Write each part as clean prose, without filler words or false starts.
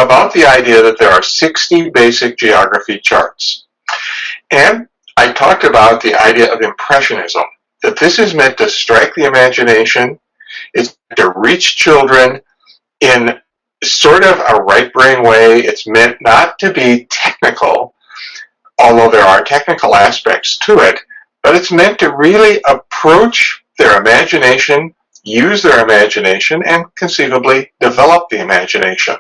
about the idea that there are 60 basic geography charts. And I talked about the idea of Impressionism, that this is meant to strike the imagination, it's meant to reach children in sort of a right brain way. It's meant not to be technical, although there are technical aspects to it, but it's meant to really approach their imagination, use their imagination, and conceivably develop the imagination.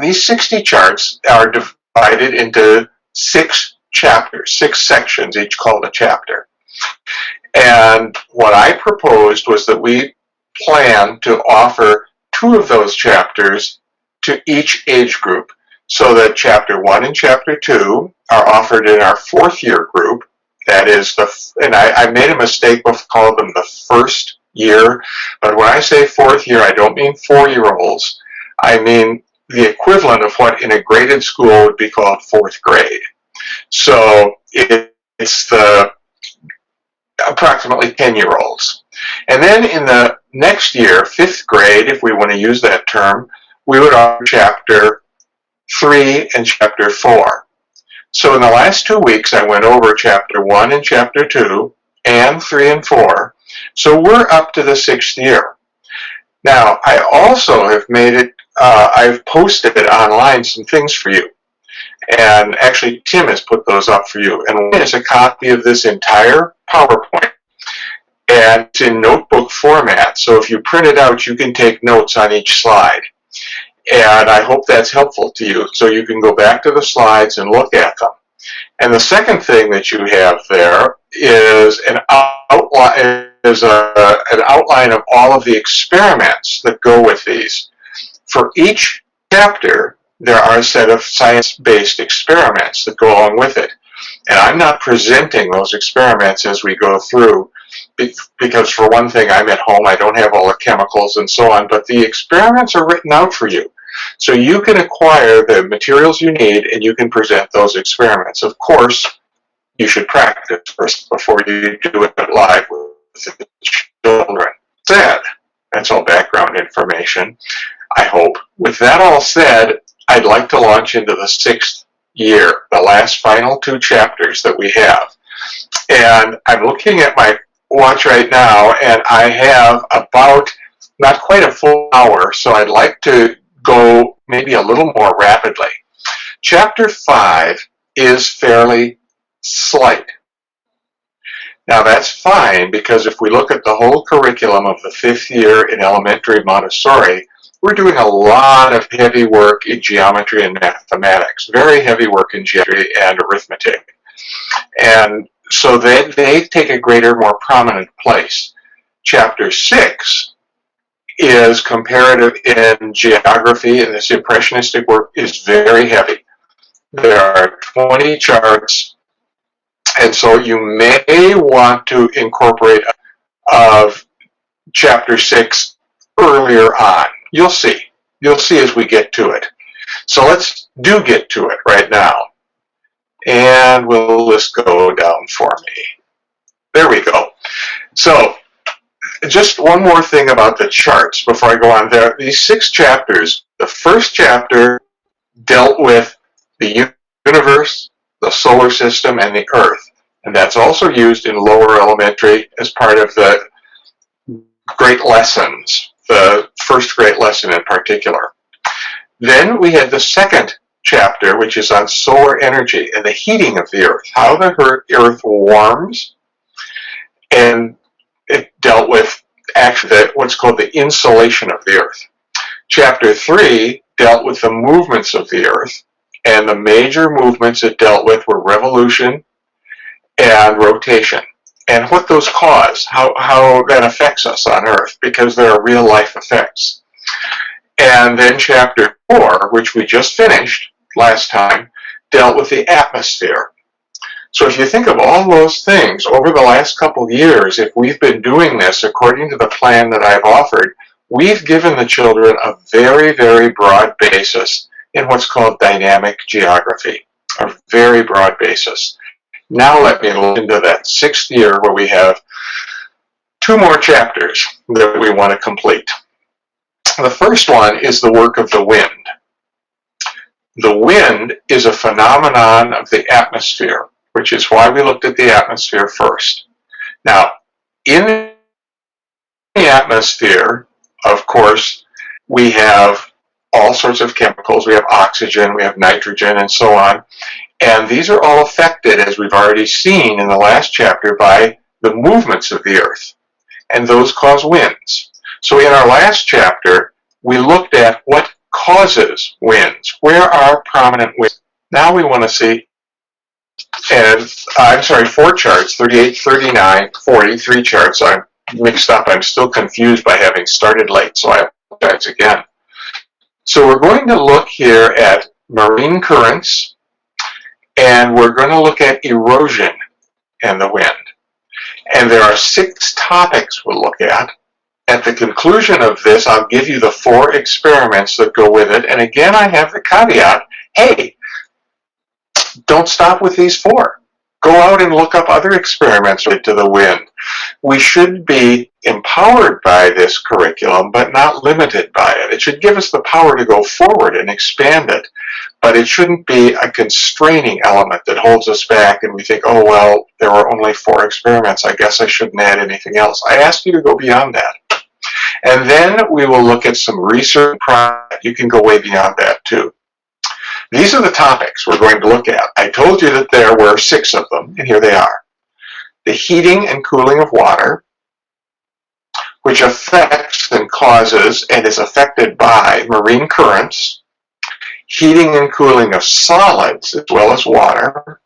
These 60 charts are divided into 6 chapters, 6 sections, each called a chapter. And what I proposed was that we plan to offer 2 of those chapters to each age group, so that chapter 1 and chapter 2 are offered in our 4th year group. That is and I made a mistake of calling them the 1st year, but when I say 4th year, I don't mean 4-year-olds. I mean the equivalent of what in a graded school would be called 4th grade. So it's the approximately 10-year-olds. And then in the next year, 5th grade, if we want to use that term, we would offer chapter 3 and chapter 4. So in the last 2 weeks, I went over chapter 1 and chapter 2 and 3 and 4. So we're up to the 6th year. Now, I also have made it, I've posted online some things for you. And actually, Tim has put those up for you. And one is a copy of this entire PowerPoint. And it's in notebook format. So if you print it out, you can take notes on each slide. And I hope that's helpful to you. So you can go back to the slides and look at them. And the second thing that you have there is an outline, an outline of all of the experiments that go with these. For each chapter, there are a set of science-based experiments that go along with it. And I'm not presenting those experiments as we go through, because for one thing, I'm at home, I don't have all the chemicals and so on, but the experiments are written out for you. So you can acquire the materials you need and you can present those experiments. Of course, you should practice first before you do it live with the children. That's all background information, I hope. With that all said, I'd like to launch into the 6th year, the last final 2 chapters that we have. And I'm looking at my watch right now, and I have about not quite a full hour, so I'd like to go maybe a little more rapidly. Chapter 5 is fairly slight. Now that's fine, because if we look at the whole curriculum of the 5th year in elementary Montessori, we're doing a lot of heavy work in geometry and mathematics, very heavy work in geometry and arithmetic. And so they take a greater, more prominent place. Chapter 6 is comparative in geography, and this impressionistic work is very heavy. There are 20 charts, and so you may want to incorporate of chapter 6 earlier on. You'll see. You'll see as we get to it. So let's get to it right now. And we'll just go down for me. There we go. So just one more thing about the charts before I go on there. These 6 chapters, the first chapter dealt with the universe, the solar system, and the Earth. And that's also used in lower elementary as part of the great lessons, the first great lesson in particular. Then we had the second chapter, which is on solar energy and the heating of the Earth, how the Earth warms, and it dealt with actually what's called the insulation of the Earth. Chapter 3 dealt with the movements of the Earth, and the major movements it dealt with were revolution and rotation, and what those cause, how that affects us on Earth, because there are real life effects. And then chapter 4, which we just finished last time, dealt with the atmosphere. So if you think of all those things over the last couple of years, if we've been doing this according to the plan that I've offered, we've given the children a very, very broad basis in what's called dynamic geography, a very broad basis. Now let me look into that 6th year where we have 2 more chapters that we want to complete. The first one is the work of the wind. The wind is a phenomenon of the atmosphere, which is why we looked at the atmosphere first. Now, in the atmosphere, of course, we have all sorts of chemicals. We have oxygen, we have nitrogen, and so on. And these are all affected, as we've already seen in the last chapter, by the movements of the Earth. And those cause winds. So in our last chapter, we looked at what causes winds. Where are prominent winds? Now we want to see, and I'm sorry, 4 charts, 38, 39, 40, 3 charts. I'm mixed up. I'm still confused by having started late, so I apologize again. So we're going to look here at marine currents, and we're going to look at erosion and the wind. And there are 6 topics we'll look at. At the conclusion of this, I'll give you the 4 experiments that go with it. And again, I have the caveat, hey, don't stop with these 4. Go out and look up other experiments related to the wind. We should be empowered by this curriculum, but not limited by it. It should give us the power to go forward and expand it, but it shouldn't be a constraining element that holds us back and we think, oh, well, there were only 4 experiments. I guess I shouldn't add anything else. I ask you to go beyond that. And then we will look at some research. You can go way beyond that, too. These are the topics we're going to look at. I told you that there were 6 of them, and here they are. The heating and cooling of water, which affects and causes and is affected by marine currents, heating and cooling of solids as well as water.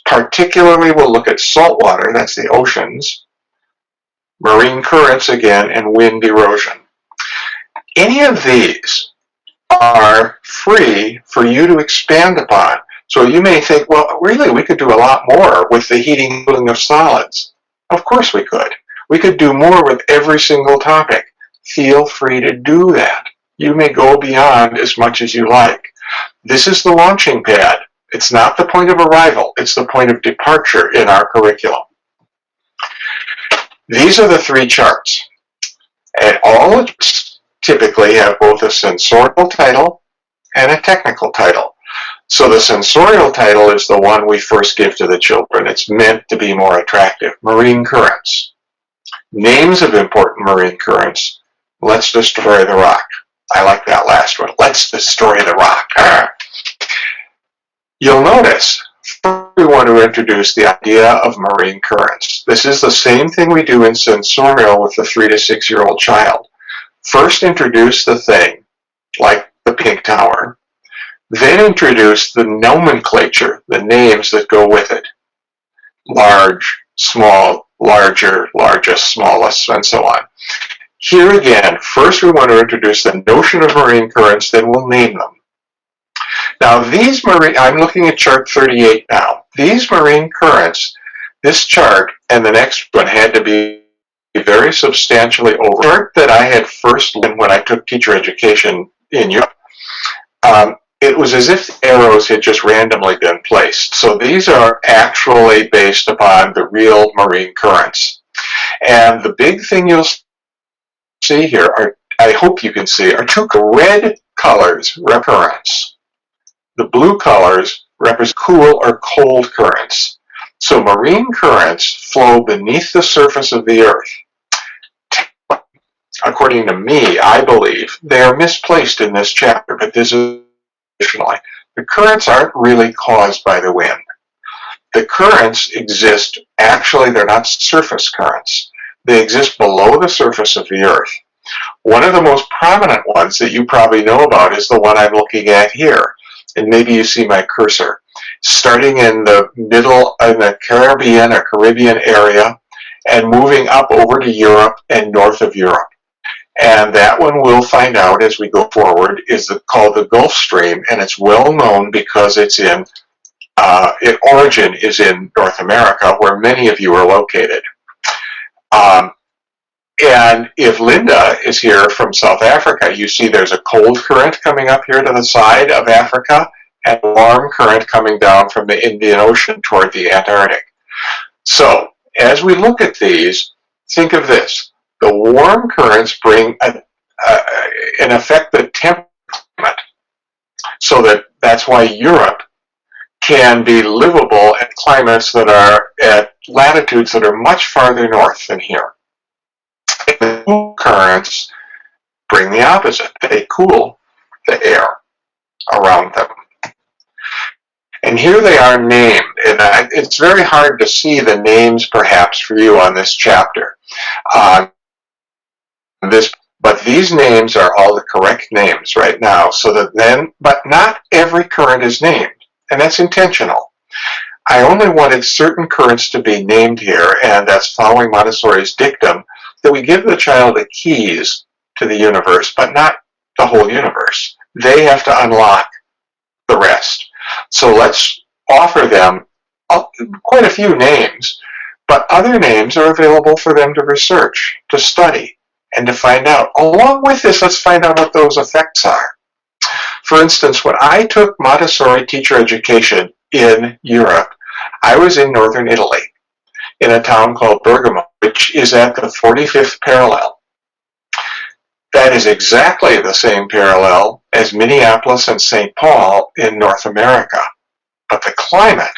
Particularly, we'll look at salt water, that's the oceans, marine currents again, and wind erosion. Any of these are free for you to expand upon. So you may think, well, really, we could do a lot more with the heating and cooling of solids. Of course we could. We could do more with every single topic. Feel free to do that. You may go beyond as much as you like. This is the launching pad. It's not the point of arrival. It's the point of departure in our curriculum. These are the 3 charts. And all typically have both a sensorial title and a technical title. So the sensorial title is the one we first give to the children. It's meant to be more attractive. Marine currents. Names of important marine currents. Let's destroy the rock. I like that last one. Let's destroy the rock. You'll notice we want to introduce the idea of marine currents. This is the same thing we do in sensorial with the 3 to 6-year-old child. First introduce the thing, like the pink tower, then introduce the nomenclature, the names that go with it. Large, small, larger, largest, smallest, and so on. Here again, first we want to introduce the notion of marine currents, then we'll name them. Now these marine, I'm looking at chart 38 now. These marine currents, this chart and the next one had to be very substantially over. The chart that I had first learned when I took teacher education in Europe, it was as if arrows had just randomly been placed. So these are actually based upon the real marine currents. And the big thing you'll see here, are, I hope you can see, are 2 red colors represent currents. The blue colors represent cool or cold currents. So marine currents flow beneath the surface of the Earth. According to me, I believe they are misplaced in this chapter, but this is additionally. The currents aren't really caused by the wind. The currents exist, actually they're not surface currents. They exist below the surface of the Earth. One of the most prominent ones that you probably know about is the one I'm looking at here. And maybe you see my cursor. Starting in the middle of the Caribbean area and moving up over to Europe and north of Europe. And that one we'll find out as we go forward is called the Gulf Stream, and it's well known because it's in, its origin is in North America, where many of you are located. And if Linda is here from South Africa, you see there's a cold current coming up here to the side of Africa and a warm current coming down from the Indian Ocean toward the Antarctic. So as we look at these, think of this. The warm currents bring, in effect, the temperature, so that That's why Europe can be livable in climates that are at latitudes that are much farther north than here. And the currents bring the opposite. They cool the air around them. And here they are named, and it's very hard to see the names perhaps for you on this chapter. But these names are all the correct names right now, but not every current is named, and that's intentional. I only wanted certain currents to be named here, and that's following Montessori's dictum that we give the child the keys to the universe, but not the whole universe. They have to unlock the rest. So let's offer them quite a few names, but other names are available for them to research, to study, and to find out. Along with this, let's find out what those effects are. For instance, when I took Montessori teacher education in Europe, I was in northern Italy, in a town called Bergamo, which is at the 45th parallel. That is exactly the same parallel as Minneapolis and St. Paul in North America. But the climate,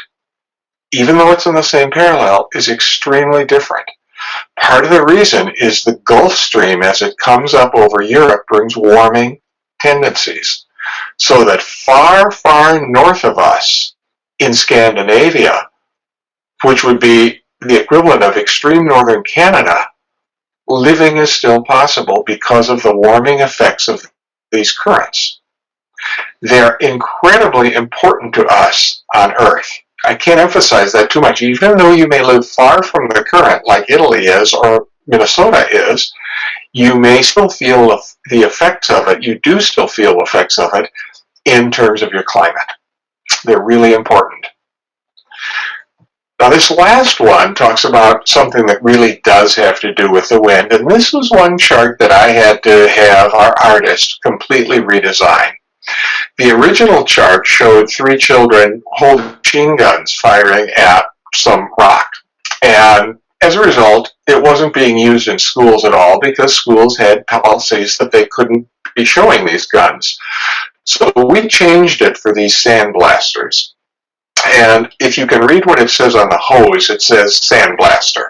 even though it's in the same parallel, is extremely different. Part of the reason is the Gulf Stream, as it comes up over Europe, brings warming tendencies. So that far, far north of us in Scandinavia, which would be the equivalent of extreme northern Canada, living is still possible because of the warming effects of these currents. They're incredibly important to us on Earth. I can't emphasize that too much. Even though you may live far from the current, like Italy is or Minnesota is, you may still feel the effects of it. You do still feel effects of it in terms of your climate. They're really important. Now, this last one talks about something that really does have to do with the wind, and this was one chart that I had to have our artist completely redesign. The original chart showed 3 children holding machine guns firing at some rock, and as a result, it wasn't being used in schools at all because schools had policies that they couldn't be showing these guns. So we changed it for these sandblasters. And if you can read what it says on the hose, it says sandblaster.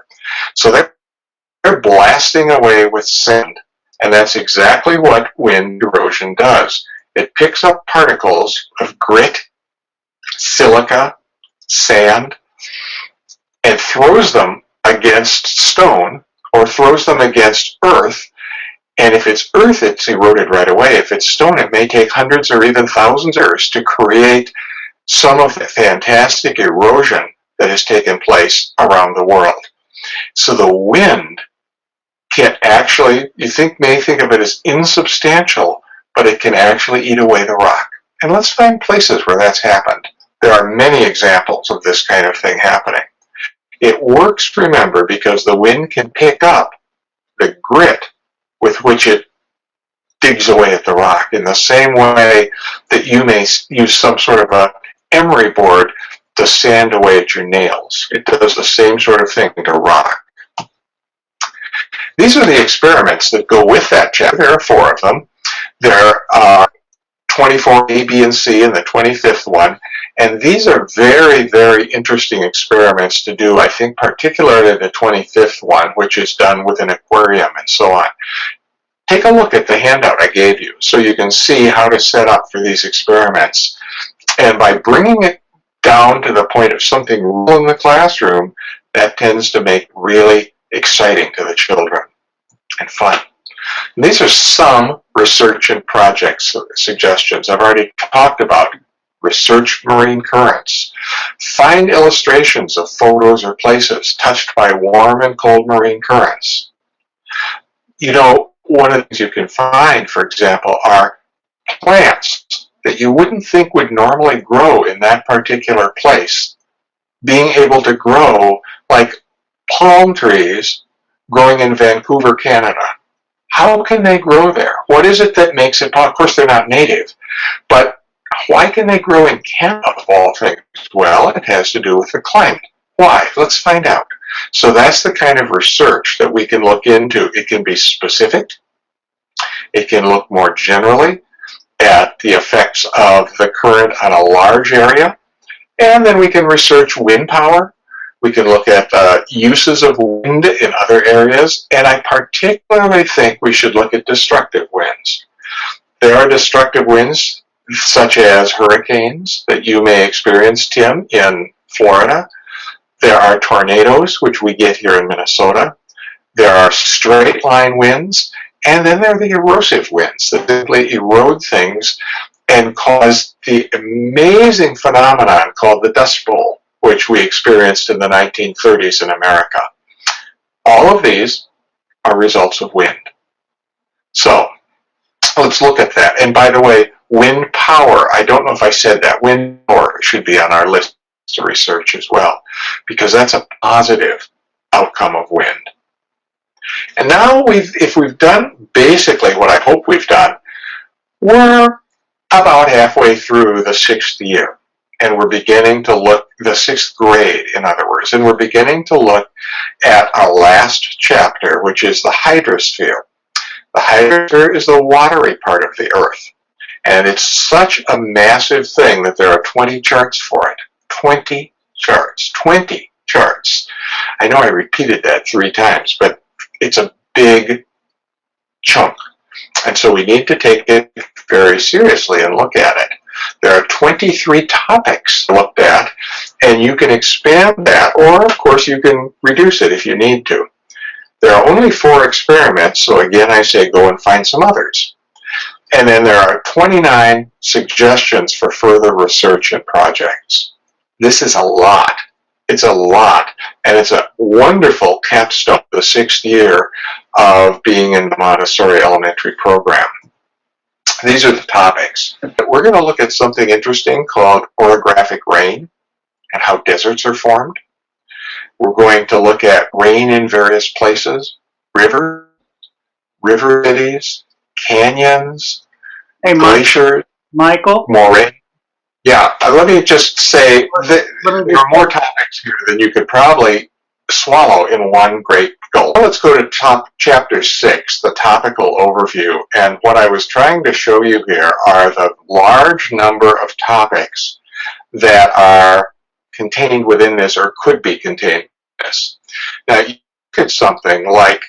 So they're blasting away with sand. And that's exactly what wind erosion does. It picks up particles of grit, silica, sand, and throws them against stone or throws them against earth. And if it's earth, it's eroded right away. If it's stone, it may take hundreds or even thousands of years to create some of the fantastic erosion that has taken place around the world. So the wind can actually, may think of it as insubstantial, but it can actually eat away the rock. And let's find places where that's happened. There are many examples of this kind of thing happening. It works, remember, because the wind can pick up the grit with which it digs away at the rock in the same way that you may use some sort of a emery board to sand away at your nails. It does the same sort of thing to rock. These are the experiments that go with that chapter. There are 4 of them. There are 24 A, B, and C in the 25th one. And these are very, very interesting experiments to do, I think particularly the 25th one, which is done with an aquarium and so on. Take a look at the handout I gave you so you can see how to set up for these experiments. And by bringing it down to the point of something real in the classroom, that tends to make really exciting to the children and fun. And these are some research and projects suggestions. I've already talked about research marine currents. Find illustrations of photos or places touched by warm and cold marine currents. You know, one of the things you can find, for example, are plants that you wouldn't think would normally grow in that particular place, being able to grow, like palm trees growing in Vancouver, Canada. How can they grow there? What is it that makes it? Of course, they're not native, but why can they grow in Canada of all things? Well, it has to do with the climate. Why? Let's find out. So that's the kind of research that we can look into. It can be specific. It can look more generally. at the effects of the current on a large area, and then we can research wind power. We can look at uses of wind in other areas, and I particularly think we should look at destructive winds. There are destructive winds, such as hurricanes, that you may experience, Tim, in Florida. There are tornadoes, which we get here in Minnesota. There are straight line winds, and then there are the erosive winds that simply erode things and cause the amazing phenomenon called the Dust Bowl, which we experienced in the 1930s in America. All of these are results of wind. So let's look at that. And by the way, wind power, I don't know if I said that, wind power should be on our list to research as well, because that's a positive outcome of wind. And now if we've done basically what I hope we've done, we're about halfway through the 6th year, and we're beginning to look, the 6th grade in other words, and we're beginning to look at our last chapter, which is the hydrosphere. The hydrosphere is the watery part of the Earth, and it's such a massive thing that there are 20 charts for it. 20 charts. 20 charts. I know I repeated that 3 times, but it's a big chunk. And so we need to take it very seriously and look at it. There are 23 topics looked at, and you can expand that, or of course you can reduce it if you need to. There are only 4 experiments, so again I say go and find some others. And then there are 29 suggestions for further research and projects. This is a lot. It's a lot, and it's a wonderful capstone, the 6th year of being in the Montessori Elementary program. These are the topics. We're going to look at something interesting called orographic rain and how deserts are formed. We're going to look at rain in various places, river cities, canyons, glaciers, Michael? moraines. Yeah, let me just say that there are more topics here than you could probably swallow in one great gulp. Let's go to chapter 6, the topical overview. And what I was trying to show you here are the large number of topics that are contained within this or could be contained in this. Now, you look at something like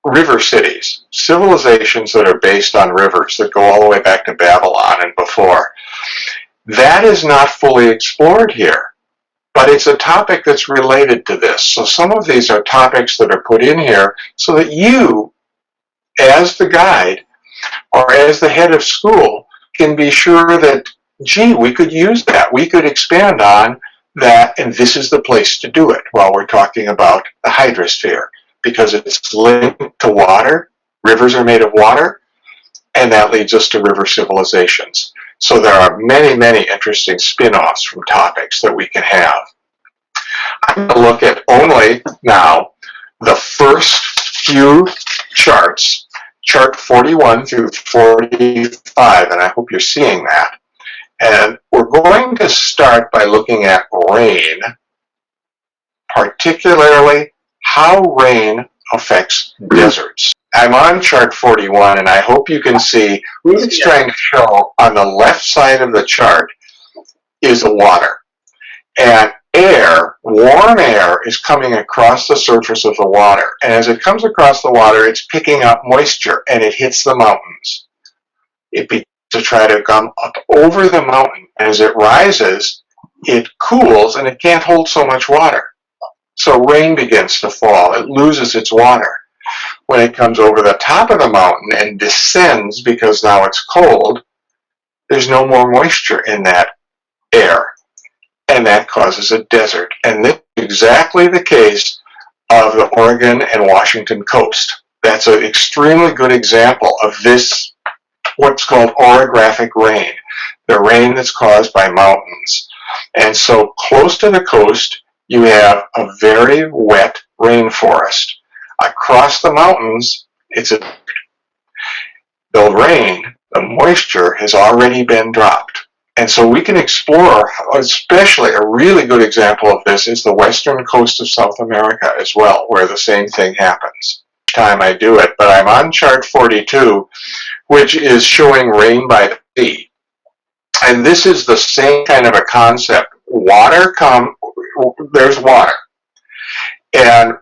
river cities, civilizations that are based on rivers that go all the way back to Babylon and before. That is not fully explored here, but it's a topic that's related to this. So some of these are topics that are put in here so that you, as the guide or as the head of school, can be sure that, gee, we could use that. We could expand on that, and this is the place to do it while we're talking about the hydrosphere, because it's linked to water. Rivers are made of water, and that leads us to river civilizations. So there are many, many interesting spin-offs from topics that we can have. I'm going to look at only now the first few charts, chart 41 through 45, and I hope you're seeing that. And we're going to start by looking at rain, particularly how rain affects deserts. I'm on chart 41, and I hope you can see what it's trying to show on the left side of the chart is the water. And air, warm air, is coming across the surface of the water. And as it comes across the water, it's picking up moisture, and it hits the mountains. It begins to try to come up over the mountain. As it rises, it cools, and it can't hold so much water. So rain begins to fall. It loses its water. When it comes over the top of the mountain and descends because now it's cold, there's no more moisture in that air, and that causes a desert. And this is exactly the case of the Oregon and Washington coast. That's an extremely good example of this, what's called orographic rain, the rain that's caused by mountains. And so close to the coast, you have a very wet rainforest. Across the mountains, the rain, the moisture has already been dropped. And so we can explore, especially a really good example of this is the western coast of South America as well, where the same thing happens. Time I do it, but I'm on chart 42, which is showing rain by the sea. And this is the same kind of a concept. There's water. And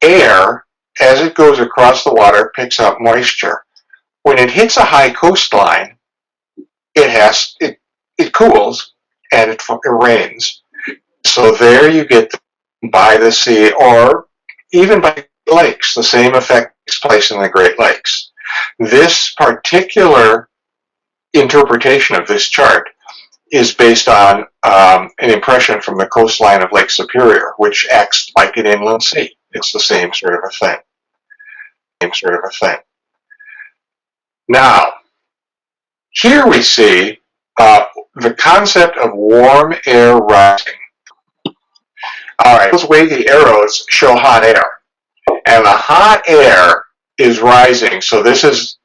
air, as it goes across the water, picks up moisture. When it hits a high coastline, it cools and it rains. So there you get by the sea, or even by lakes. The same effect takes place in the Great Lakes. This particular interpretation of this chart is based on an impression from the coastline of Lake Superior, which acts like an inland sea. It's the same sort of a thing. Now, here we see the concept of warm air rising. All right, those wavy arrows show hot air, and the hot air is rising. So this is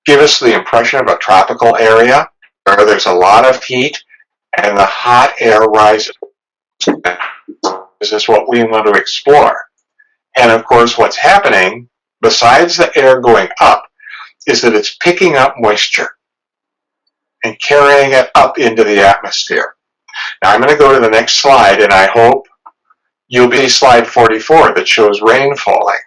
give us the impression of a tropical area where there's a lot of heat and the hot air rises. This is what we want to explore. And of course, what's happening, besides the air going up, is that it's picking up moisture and carrying it up into the atmosphere. Now I'm going to go to the next slide, and I hope you'll be slide 44 that shows rain falling.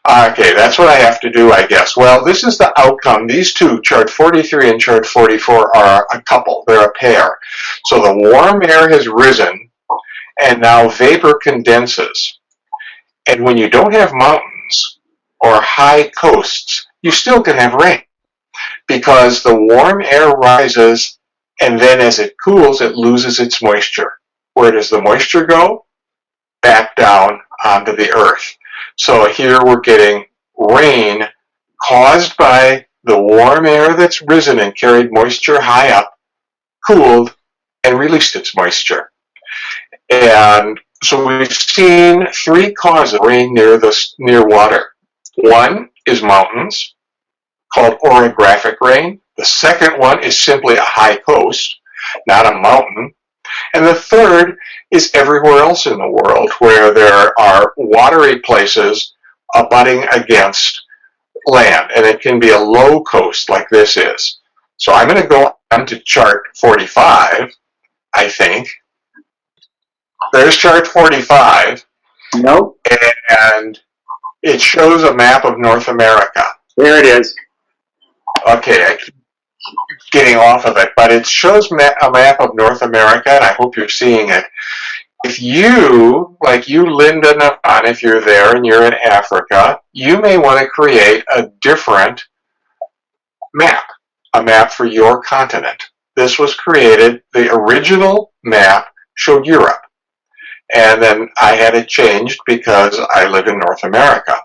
Okay, that's what I have to do, I guess. Well, this is the outcome. These two, chart 43 and chart 44, are a couple. They're a pair. So the warm air has risen, and now vapor condenses. And when you don't have mountains or high coasts, you still can have rain, because the warm air rises, and then as it cools, it loses its moisture. Where does the moisture go? Back down onto the earth. So here we're getting rain caused by the warm air that's risen and carried moisture high up, cooled, and released its moisture. And so we've seen three causes of rain near water. One is mountains, called orographic rain. The second one is simply a high coast, not a mountain. And the third is everywhere else in the world where there are watery places abutting against land. And it can be a low coast like this is. So I'm going to go on to chart 45, I think. There's chart 45. Nope. And it shows a map of North America. There it is. Okay, I keep getting off of it, but it shows a map of North America, and I hope you're seeing it. If you, like you, Linda Navon, if you're there and you're in Africa, you may want to create a different map, a map for your continent. This was created, the original map showed Europe, and then I had it changed because I live in North America.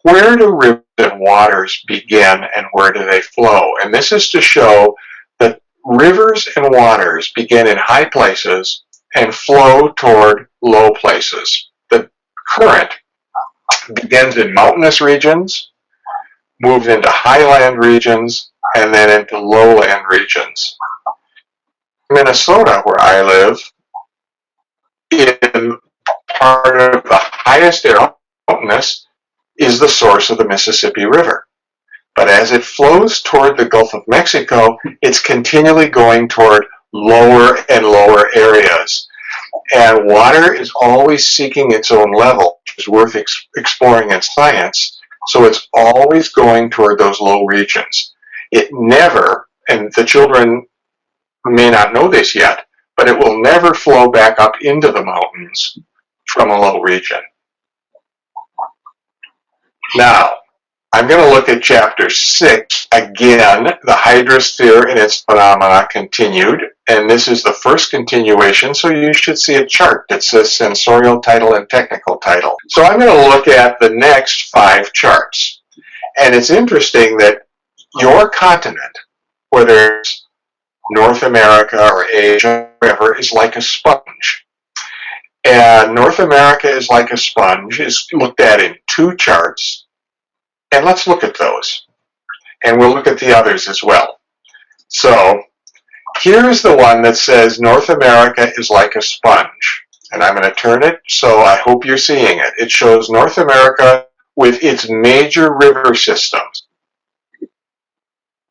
Where do rivers and waters begin, and where do they flow? And this is to show that rivers and waters begin in high places and flow toward low places. The current begins in mountainous regions, moves into highland regions, and then into lowland regions. Minnesota, where I live, in part of the highest area, mountainous, is the source of the Mississippi River. But as it flows toward the Gulf of Mexico, it's continually going toward lower and lower areas. And water is always seeking its own level, which is worth exploring in science. So it's always going toward those low regions. It never, and the children may not know this yet, but it will never flow back up into the mountains from a low region. Now, I'm going to look at chapter 6. Again, the hydrosphere and its phenomena continued. And this is the first continuation, so you should see a chart that says sensorial title and technical title. So I'm going to look at the next 5 charts. And it's interesting that your continent, whether it's North America or Asia, whatever, is like a sponge. And North America is like a sponge, is looked at in 2 charts. And let's look at those. And we'll look at the others as well. So here's the one that says North America is like a sponge. And I'm going to turn it, so I hope you're seeing it. It shows North America with its major river systems.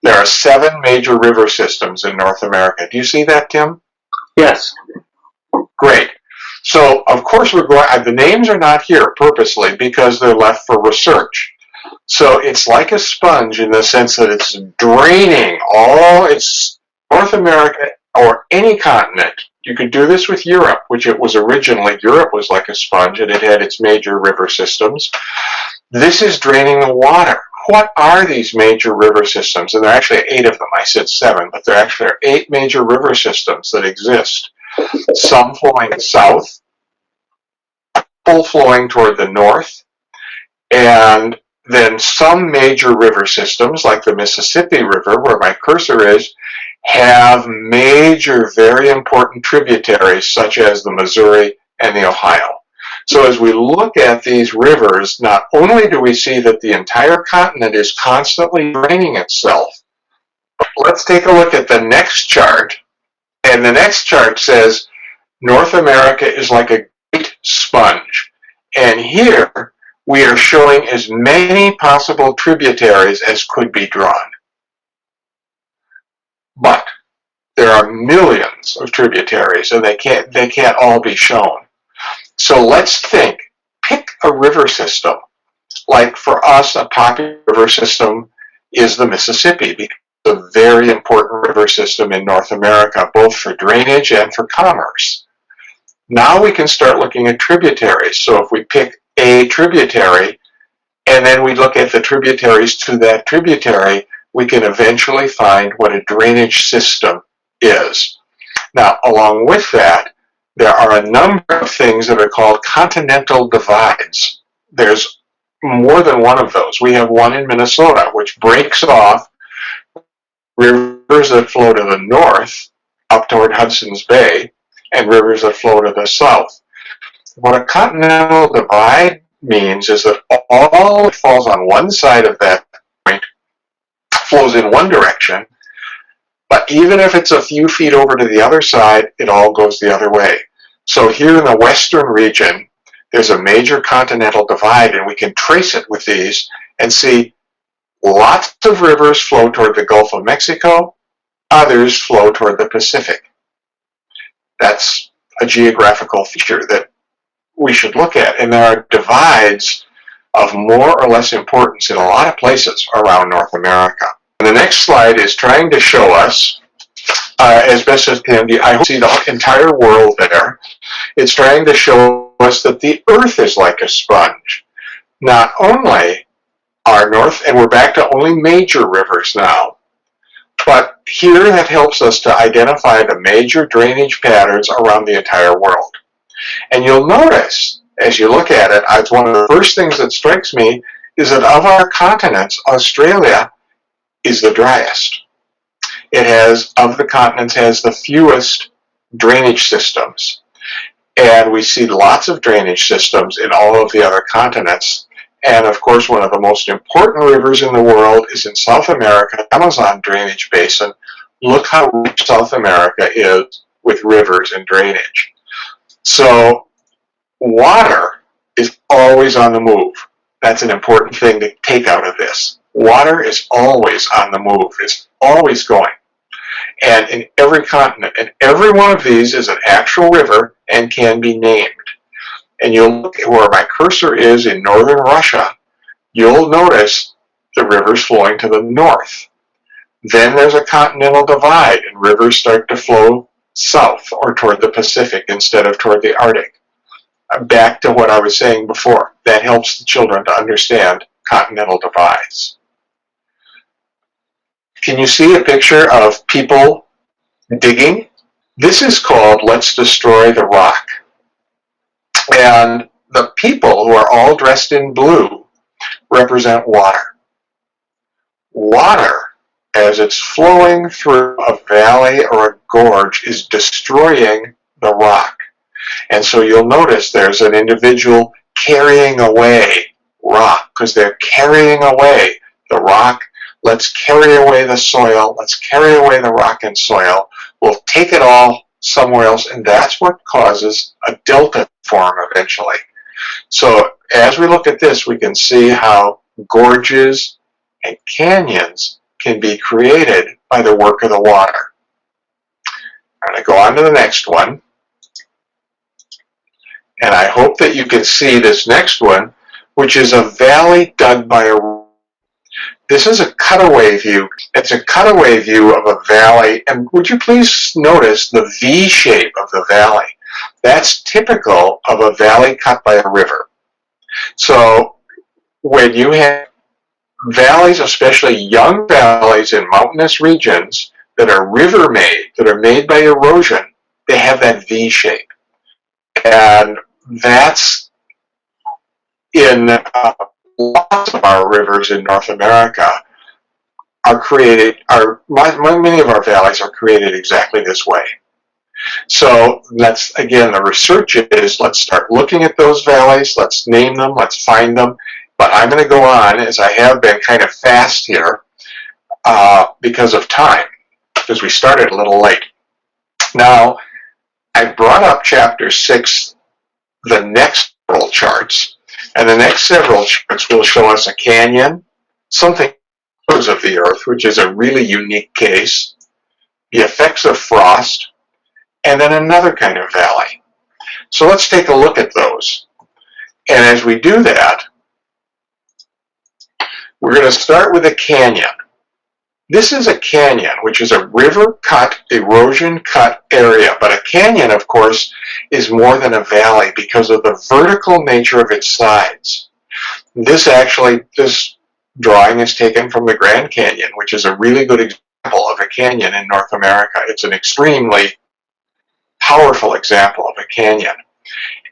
There are 7 major river systems in North America. Do you see that, Tim? Yes. Great. So, of course, the names are not here purposely because they're left for research. So it's like a sponge in the sense that it's draining all its North America or any continent. You could do this with Europe, which it was originally. Europe was like a sponge and it had its major river systems. This is draining the water. What are these major river systems? And there are actually 8 of them. I said 7, but there actually are 8 major river systems that exist. Some flowing south, full flowing toward the north, and then some major river systems, like the Mississippi River, where my cursor is, have major, very important tributaries, such as the Missouri and the Ohio. So as we look at these rivers, not only do we see that the entire continent is constantly draining itself, but let's take a look at the next chart. And the next chart says North America is like a great sponge. And here we are showing as many possible tributaries as could be drawn. But there are millions of tributaries, and they can't all be shown. So let's think. Pick a river system. Like for us, a popular river system is the Mississippi, because it's a very important river system in North America, both for drainage and for commerce. Now we can start looking at tributaries. So if we pick a tributary, and then we look at the tributaries to that tributary, we can eventually find what a drainage system is. Now, along with that, there are a number of things that are called continental divides. There's more than one of those. We have one in Minnesota, which breaks off rivers that flow to the north, up toward Hudson's Bay, and rivers that flow to the south. What a continental divide means is that all that falls on one side of that point flows in one direction, but even if it's a few feet over to the other side, it all goes the other way. So here in the western region, there's a major continental divide, and we can trace it with these and see lots of rivers flow toward the Gulf of Mexico, others flow toward the Pacific. That's a geographical feature that we should look at, and there are divides of more or less importance in a lot of places around North America. And the next slide is trying to show us, as best as can be, I hope you see the entire world there. It's trying to show us that the Earth is like a sponge. Not only our north, and we're back to only major rivers now, but here that helps us to identify the major drainage patterns around the entire world. And you'll notice, as you look at it, it's one of the first things that strikes me is that of our continents, Australia is the driest. It has, of the continents, has the fewest drainage systems. And we see lots of drainage systems in all of the other continents. And of course, one of the most important rivers in the world is in South America, the Amazon drainage basin. Look how rich South America is with rivers and drainage. So water is always on the move. That's an important thing to take out of this. Water is always on the move. It's always going. And in every continent, and every one of these is an actual river and can be named. And you'll look at where my cursor is in northern Russia, you'll notice the rivers flowing to the north. Then there's a continental divide, and rivers start to flow south or toward the Pacific instead of toward the Arctic. Back to what I was saying before, that helps the children to understand continental divides. Can you see a picture of people digging? This is called Let's Destroy the Rock. And the people, who are all dressed in blue, represent water. Water, as it's flowing through a valley or a gorge, is destroying the rock. And so you'll notice there's an individual carrying away rock, because they're carrying away the rock. Let's carry away the soil. Let's carry away the rock and soil. We'll take it all somewhere else, and that's what causes a delta form eventually. So as we look at this, we can see how gorges and canyons can be created by the work of the water. I'm going to go on to the next one. And I hope that you can see this next one, which is a valley dug by a... This is a cutaway view. It's a cutaway view of a valley. And would you please notice the V shape of the valley? That's typical of a valley cut by a river. So when you have valleys, especially young valleys in mountainous regions that are river-made, that are made by erosion, they have that V shape. And that's in lots of our rivers in North America are created, many of our valleys are created exactly this way. So that's, again, the research is, let's start looking at those valleys, let's name them, let's find them. But I'm going to go on, as I have been, kind of fast here because of time, because we started a little late. Now, I brought up chapter 6, the next several charts, and the next several charts will show us a canyon, something of the earth, which is a really unique case, the effects of frost, and then another kind of valley. So let's take a look at those. And as we do that, we're going to start with a canyon. This is a canyon, which is a river-cut, erosion-cut area. But a canyon, of course, is more than a valley because of the vertical nature of its sides. This drawing is taken from the Grand Canyon, which is a really good example of a canyon in North America. It's an extremely powerful example of a canyon.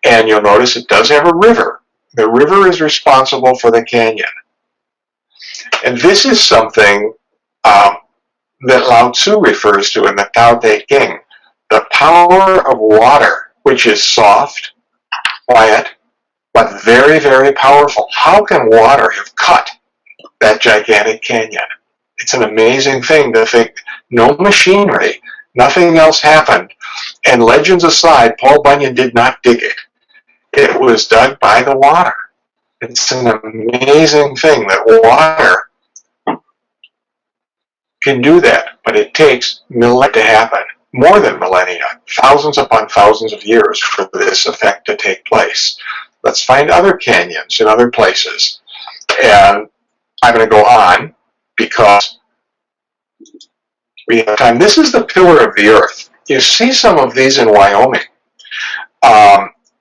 And you'll notice it does have a river. The river is responsible for the canyon. And this is something that Lao Tzu refers to in the Tao Te Ching, the power of water, which is soft, quiet, but very, very powerful. How can water have cut that gigantic canyon? It's an amazing thing to think. No machinery, nothing else happened. And legends aside, Paul Bunyan did not dig it. It was dug by the water. It's an amazing thing that water can do that, but it takes millennia to happen, more than millennia, thousands upon thousands of years for this effect to take place. Let's find other canyons in other places. And I'm going to go on because we have time. This is the pillar of the earth. You see some of these in Wyoming.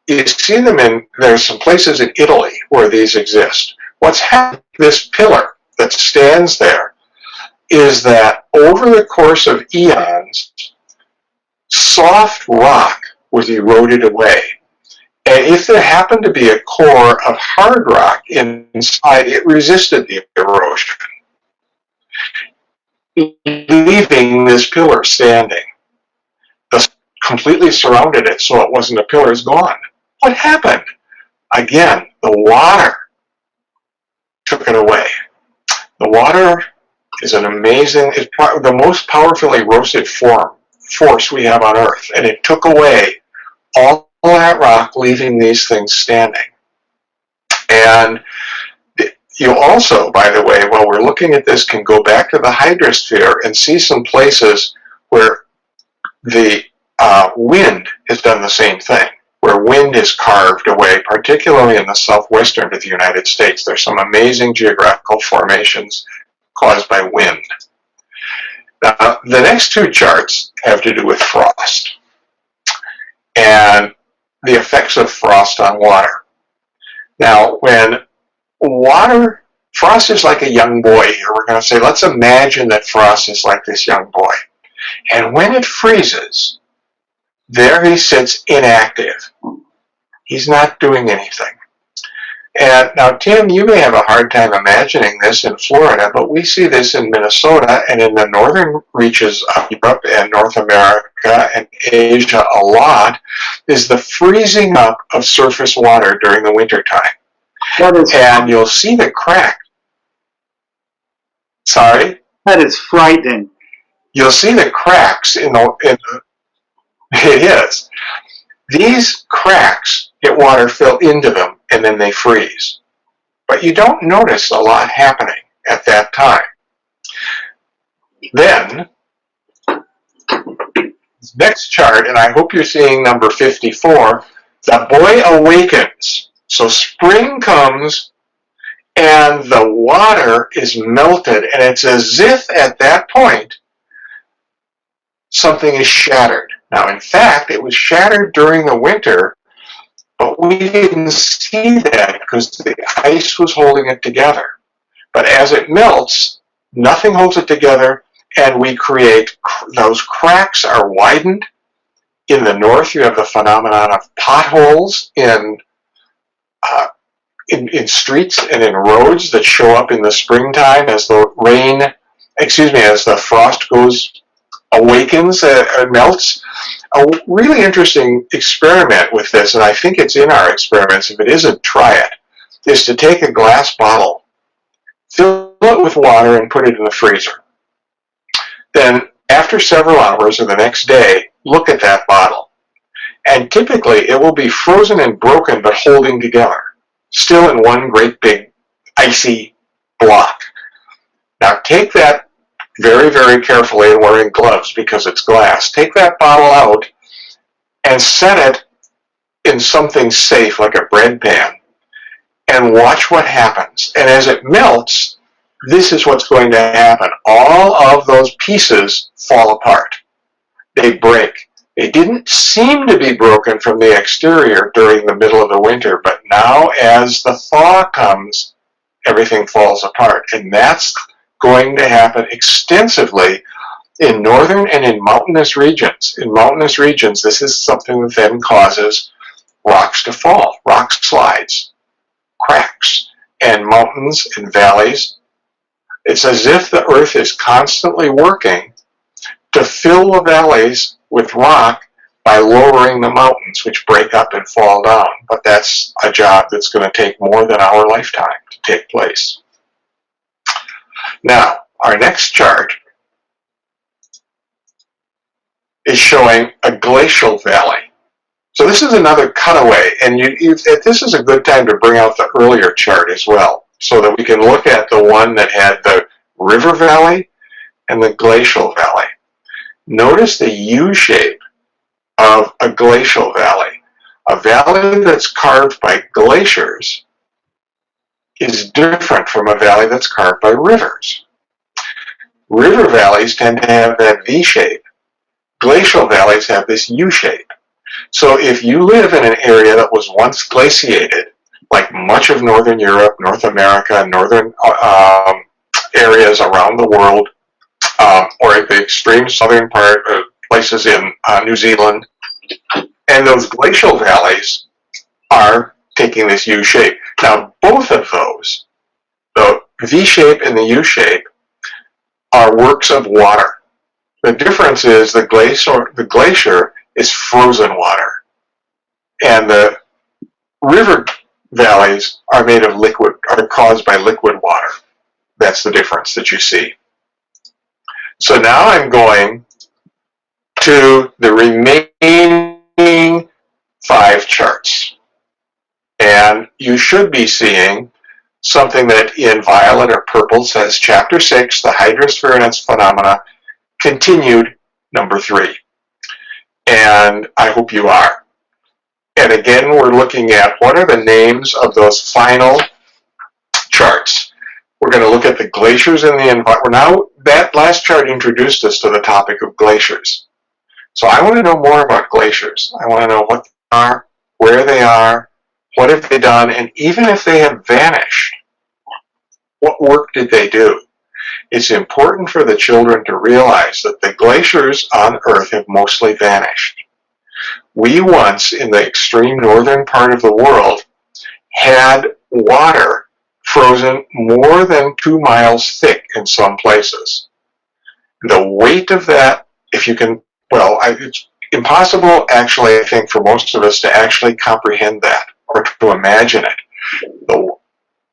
You see them there's some places in Italy where these exist. What's happened to this pillar that stands there is that over the course of eons, soft rock was eroded away. And if there happened to be a core of hard rock inside, it resisted the erosion, leaving this pillar standing. The completely surrounded it, so it wasn't a pillar, it's gone. What happened? Again, the water took it away. The water is an amazing, it's the most powerfully erosive force we have on Earth, and it took away all that rock, leaving these things standing. And you also, by the way, while we're looking at this, can go back to the hydrosphere and see some places where the wind has done the same thing, where wind is carved away, particularly in the southwestern of the United States. There's some amazing geographical formations caused by wind. Now, the next two charts have to do with frost and the effects of frost on water. Now, when frost is like a young boy here. We're going to say, let's imagine that frost is like this young boy. And when it freezes, there he sits inactive. He's not doing anything. And now, Tim, you may have a hard time imagining this in Florida, but we see this in Minnesota and in the northern reaches of Europe and North America and Asia a lot, is the freezing up of surface water during the wintertime. And you'll see the crack. Sorry? That is frightening. You'll see the cracks in the it is. These cracks get water filled into them and then they freeze. But you don't notice a lot happening at that time. Then, next chart, and I hope you're seeing number 54, the boy awakens. So spring comes and the water is melted, and it's as if at that point something is shattered. Now, in fact, it was shattered during the winter, but we didn't see that because the ice was holding it together. But as it melts, nothing holds it together, and we create, those cracks are widened. In the north, you have the phenomenon of potholes in streets and in roads that show up in the springtime as the as the frost awakens and melts. A really interesting experiment with this, and I think it's in our experiments, if it isn't, try it, is to take a glass bottle, fill it with water, and put it in the freezer. Then, after several hours or the next day, look at that bottle. And typically, it will be frozen and broken, but holding together, still in one great big icy block. Now, take that very, very carefully, and wearing gloves because it's glass. Take that bottle out and set it in something safe, like a bread pan, and watch what happens. And as it melts, this is what's going to happen. All of those pieces fall apart. They break. They didn't seem to be broken from the exterior during the middle of the winter, but now as the thaw comes, everything falls apart. And that's going to happen extensively in northern and in mountainous regions. In mountainous regions, this is something that then causes rocks to fall, rock slides, cracks, and mountains and valleys. It's as if the earth is constantly working to fill the valleys with rock by lowering the mountains, which break up and fall down. But that's a job that's going to take more than our lifetime to take place. Now, our next chart is showing a glacial valley. So this is another cutaway, and this is a good time to bring out the earlier chart as well, so that we can look at the one that had the river valley and the glacial valley. Notice the U shape of a glacial valley. A valley that's carved by glaciers is different from a valley that's carved by rivers. River valleys tend to have that V shape. Glacial valleys have this U shape. So if you live in an area that was once glaciated, like much of Northern Europe, North America, northern areas around the world, or at the extreme southern part, places in New Zealand, and those glacial valleys are taking this U shape. Now, both of those, the V shape and the U shape, are works of water. The difference is the glacier is frozen water, and the river valleys are made of liquid, are caused by liquid water. That's the difference that you see. So now I'm going to the remaining 5 charts. And you should be seeing something that in violet or purple says Chapter 6, the Hydrosphere and its phenomena, continued number 3. And I hope you are. And again, we're looking at what are the names of those final charts. We're going to look at the glaciers in the environment. Now, that last chart introduced us to the topic of glaciers. So I want to know more about glaciers. I want to know what they are, where they are, what have they done, and even if they have vanished, what work did they do? It's important for the children to realize that the glaciers on Earth have mostly vanished. We once, in the extreme northern part of the world, had water frozen more than 2 miles thick in some places. The weight of that, if you can, well, it's impossible, actually, I think, for most of us to actually comprehend that or to imagine it.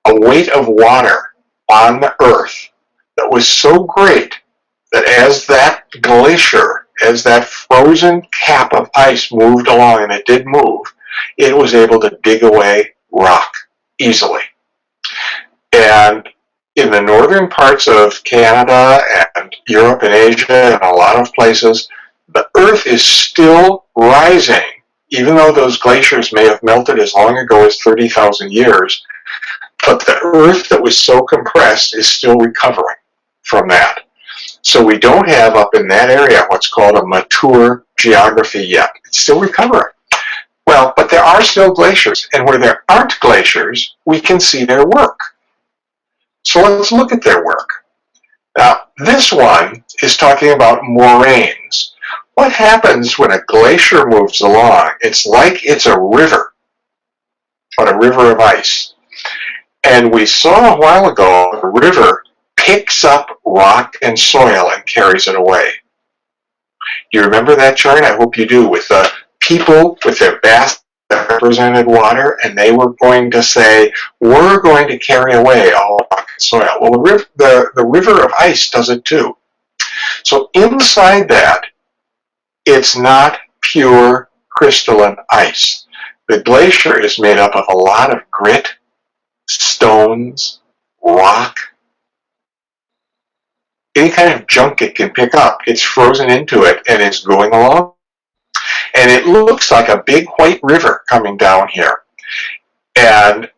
A weight of water on the Earth that was so great that as that glacier, as that frozen cap of ice moved along, and it did move, it was able to dig away rock easily. And in the northern parts of Canada and Europe and Asia and a lot of places, the Earth is still rising. Even though those glaciers may have melted as long ago as 30,000 years, but the Earth that was so compressed is still recovering from that. So we don't have up in that area what's called a mature geography yet. It's still recovering. Well, but there are still glaciers, and where there aren't glaciers, we can see their work. So let's look at their work. Now, this one is talking about moraines. What happens when a glacier moves along? It's like it's a river, but a river of ice. And we saw a while ago a river picks up rock and soil and carries it away. Do you remember that chart? I hope you do, with the people with their baths that represented water, and they were going to say, we're going to carry away all rock and soil. Well, the river of ice does it too. So inside that, it's not pure crystalline ice. The glacier is made up of a lot of grit, stones, rock, any kind of junk it can pick up. It's frozen into it and it's going along. And it looks like a big white river coming down here. And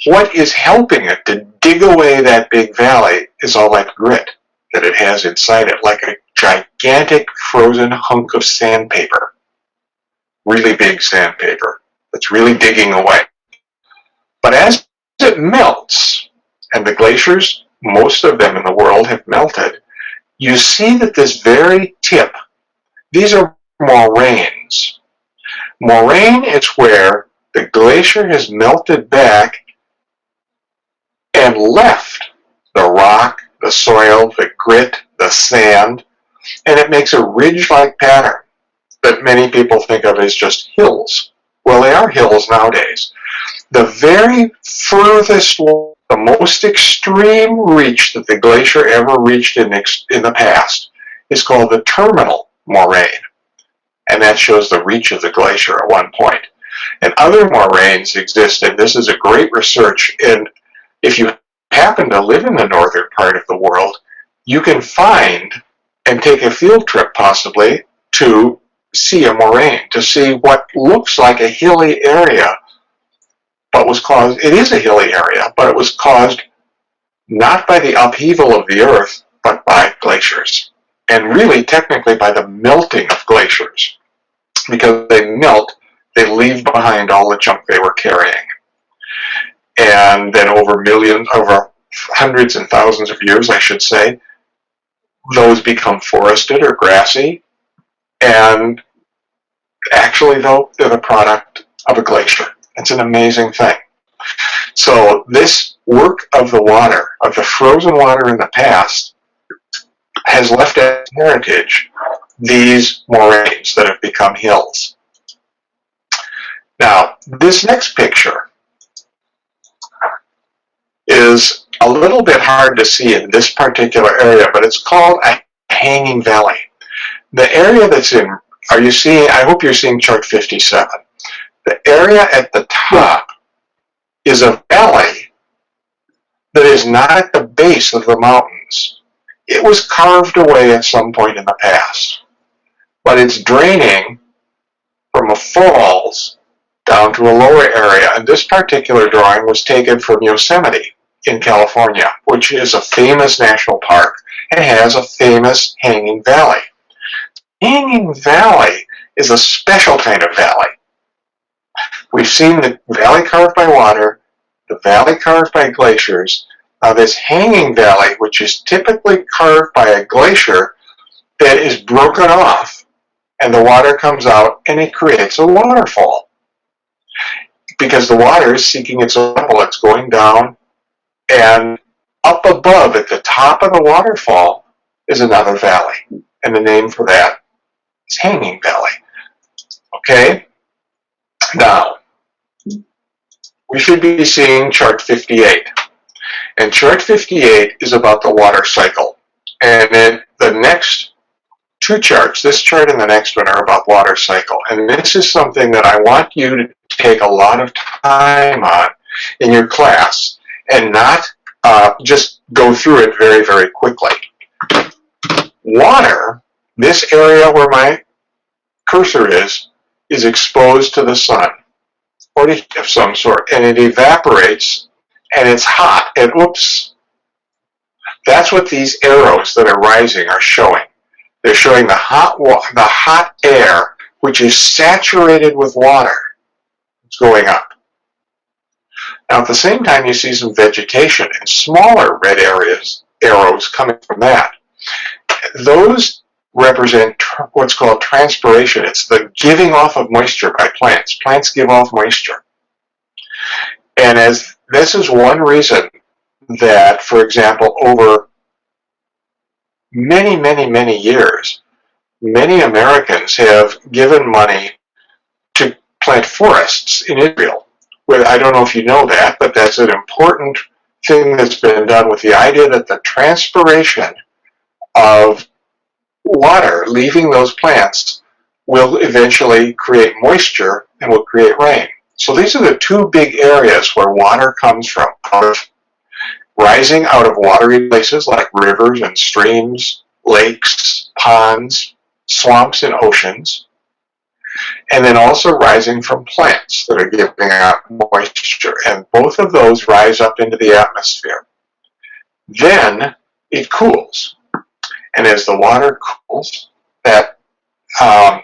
what is helping it to dig away that big valley is all that grit that it has inside it, like a gigantic frozen hunk of sandpaper. Really big sandpaper that's really digging away. But as it melts, and the glaciers, most of them in the world have melted, you see that this very tip, these are moraines. Moraine is where the glacier has melted back and left the rock, the soil, the grit, the sand, and it makes a ridge-like pattern that many people think of as just hills. Well, they are hills nowadays. The very furthest, the most extreme reach that the glacier ever reached in the past is called the terminal moraine. And that shows the reach of the glacier at one point. And other moraines exist, and this is a great research. And if you happen to live in the northern part of the world, you can find and take a field trip possibly to see a moraine, to see what looks like a hilly area, but was caused, it is a hilly area, but it was caused not by the upheaval of the earth, but by glaciers. And really, technically, by the melting of glaciers. Because they melt, they leave behind all the junk they were carrying. And then over hundreds and thousands of years, I should say, those become forested or grassy. And actually, though, they're the product of a glacier. It's an amazing thing. So this work of the water, of the frozen water in the past, has left as heritage these moraines that have become hills. Now, this next picture is a little bit hard to see in this particular area, but it's called a hanging valley. The area that's in, are you seeing, I hope you're seeing chart 57. The area at the top is a valley that is not at the base of the mountains. It was carved away at some point in the past, but it's draining from a falls down to a lower area. And this particular drawing was taken from Yosemite in California, which is a famous national park and has a famous hanging valley. Hanging valley is a special kind of valley. We've seen the valley carved by water, the valley carved by glaciers. Now this hanging valley, which is typically carved by a glacier that is broken off, and the water comes out and it creates a waterfall. Because the water is seeking its level, it's going down, and up above at the top of the waterfall is another valley. And the name for that is Hanging Valley. Okay? Now, we should be seeing chart 58. And chart 58 is about the water cycle. And then the next two charts, this chart and the next one, are about water cycle. And this is something that I want you to take a lot of time on in your class and not just go through it very, very quickly. Water, this area where my cursor is exposed to the sun or of some sort, and it evaporates, and it's hot, and oops, that's what these arrows that are rising are showing. They're showing the hot air, which is saturated with water. It's going up. Now, at the same time, you see some vegetation and smaller red arrows coming from that. Those represent what's called transpiration. It's the giving off of moisture by plants. Plants give off moisture. And as this is one reason that, for example, over many, many, many years, many Americans have given money to plant forests in Israel. Well, I don't know if you know that, but that's an important thing that's been done with the idea that the transpiration of water leaving those plants will eventually create moisture and will create rain. So these are the two big areas where water comes from, rising out of watery places like rivers and streams, lakes, ponds, swamps, and oceans, and then also rising from plants that are giving out moisture. And both of those rise up into the atmosphere. Then it cools. And as the water cools, that as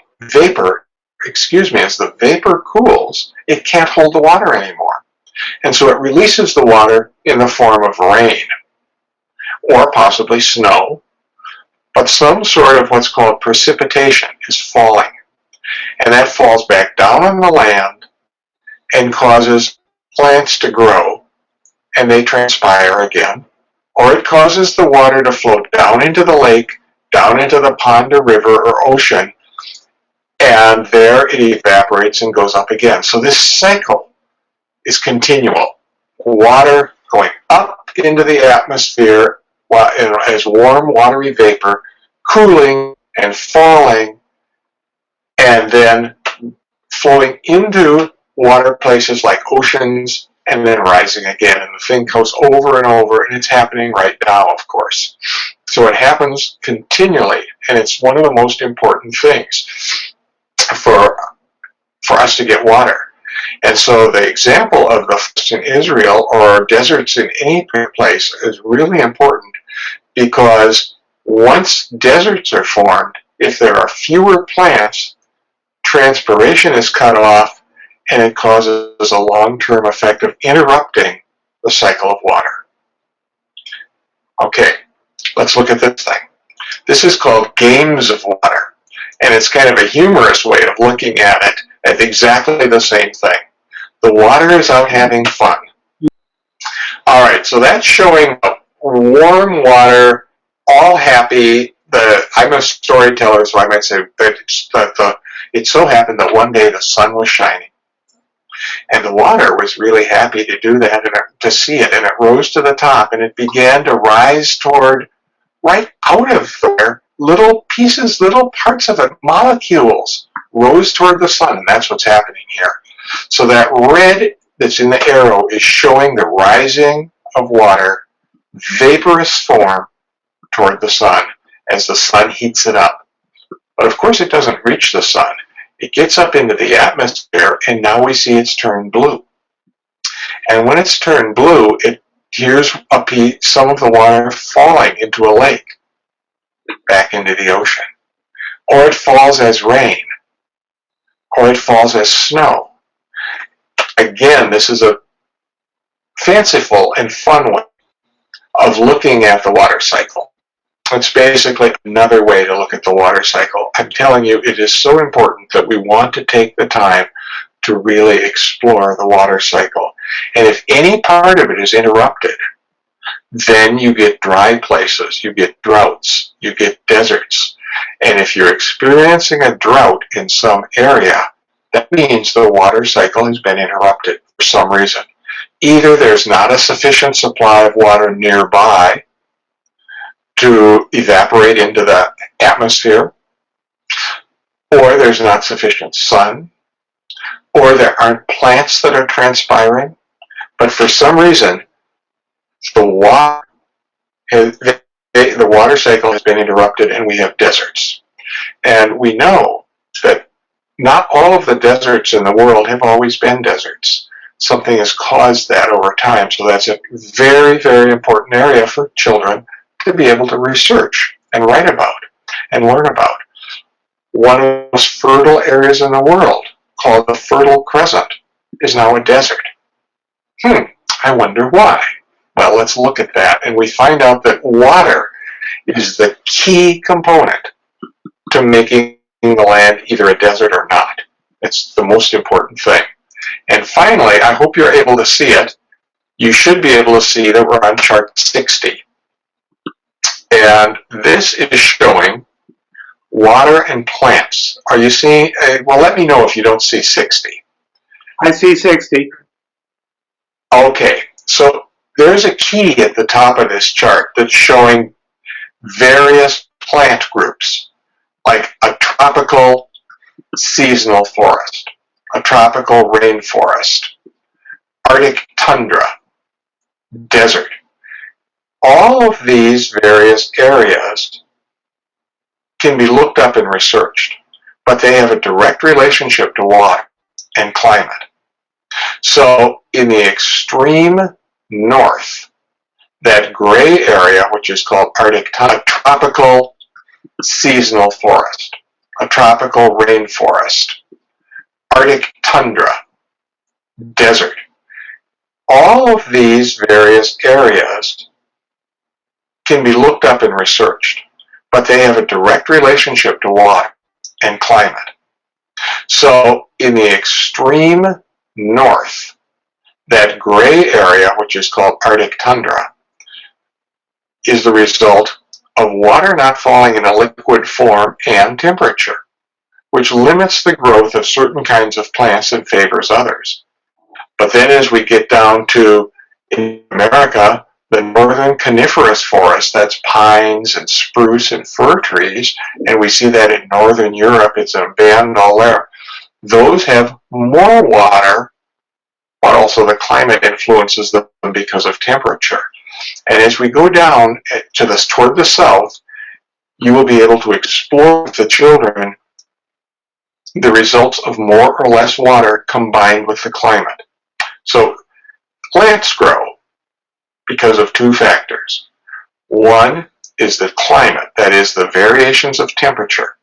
the vapor cools, it can't hold the water anymore. And so it releases the water in the form of rain, or possibly snow, but some sort of what's called precipitation is falling. And that falls back down on the land and causes plants to grow, and they transpire again. Or it causes the water to flow down into the lake, down into the pond or river or ocean, and there it evaporates and goes up again. So this cycle is continual. Water going up into the atmosphere as warm, watery vapor, cooling and falling, and then flowing into water places like oceans, and then rising again. And the thing goes over and over, and it's happening right now, of course. So it happens continually, and it's one of the most important things for us to get water. And so the example of the forests in Israel or deserts in any place is really important, because once deserts are formed, if there are fewer plants, transpiration is cut off, and it causes a long-term effect of interrupting the cycle of water. Okay, let's look at this thing. This is called games of water, and it's kind of a humorous way of looking at it at exactly the same thing. The water is out having fun. All right, so that's showing warm water, all happy. I'm a storyteller, so I might say that it so happened that one day the sun was shining, and the water was really happy to do that and to see it, and it rose to the top, and it began to rise toward, right out of there, little pieces, little parts of it, molecules, rose toward the sun, and that's what's happening here. So that red that's in the arrow is showing the rising of water, vaporous form, toward the sun as the sun heats it up. But of course it doesn't reach the sun. It gets up into the atmosphere, and now we see it's turned blue. And when it's turned blue, here's some of the water falling into a lake, back into the ocean. Or it falls as rain, or it falls as snow. Again, this is a fanciful and fun way of looking at the water cycle. It's basically another way to look at the water cycle. I'm telling you, it is so important that we want to take the time to really explore the water cycle. And if any part of it is interrupted, then you get dry places, you get droughts, you get deserts. And if you're experiencing a drought in some area, that means the water cycle has been interrupted for some reason. Either there's not a sufficient supply of water nearby to evaporate into the atmosphere, or there's not sufficient sun, or there aren't plants that are transpiring, but for some reason, The the water cycle has been interrupted and we have deserts. And we know that not all of the deserts in the world have always been deserts. Something has caused that over time. So that's a very, very important area for children to be able to research and write about and learn about. One of the most fertile areas in the world, called the Fertile Crescent, is now a desert. I wonder why. Well, let's look at that. And we find out that water is the key component to making the land either a desert or not. It's the most important thing. And finally, I hope you're able to see it. You should be able to see that we're on chart 60. And this is showing water and plants. Are you seeing? Well, let me know if you don't see 60. I see 60. Okay, so there's a key at the top of this chart that's showing various plant groups, like a tropical seasonal forest, a tropical rainforest, Arctic tundra, desert. All of these various areas can be looked up and researched, but they have a direct relationship to water and climate. So in the extreme north, that gray area, which is called Arctic tundra, a tropical seasonal forest, a tropical rainforest, Arctic tundra, desert. All of these various areas can be looked up and researched, but they have a direct relationship to water and climate. So in the extreme north, that gray area, which is called Arctic tundra, is the result of water not falling in a liquid form and temperature, which limits the growth of certain kinds of plants and favors others. But then as we get down to, in America, the northern coniferous forest, that's pines and spruce and fir trees, and we see that in northern Europe, it's a band all there. Those have more water, but also the climate influences them because of temperature. And as we go down to this toward the south, you will be able to explore with the children the results of more or less water combined with the climate. So plants grow because of two factors. One is the climate, that is the variations of temperature.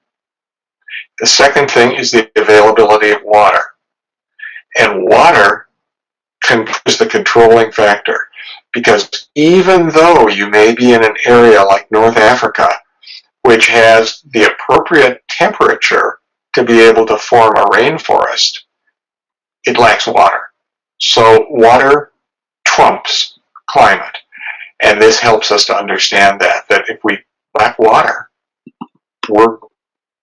The second thing is the availability of water. And water is the controlling factor, because even though you may be in an area like North Africa, which has the appropriate temperature to be able to form a rainforest, it lacks water. So water trumps climate. And this helps us to understand that if we lack water, we're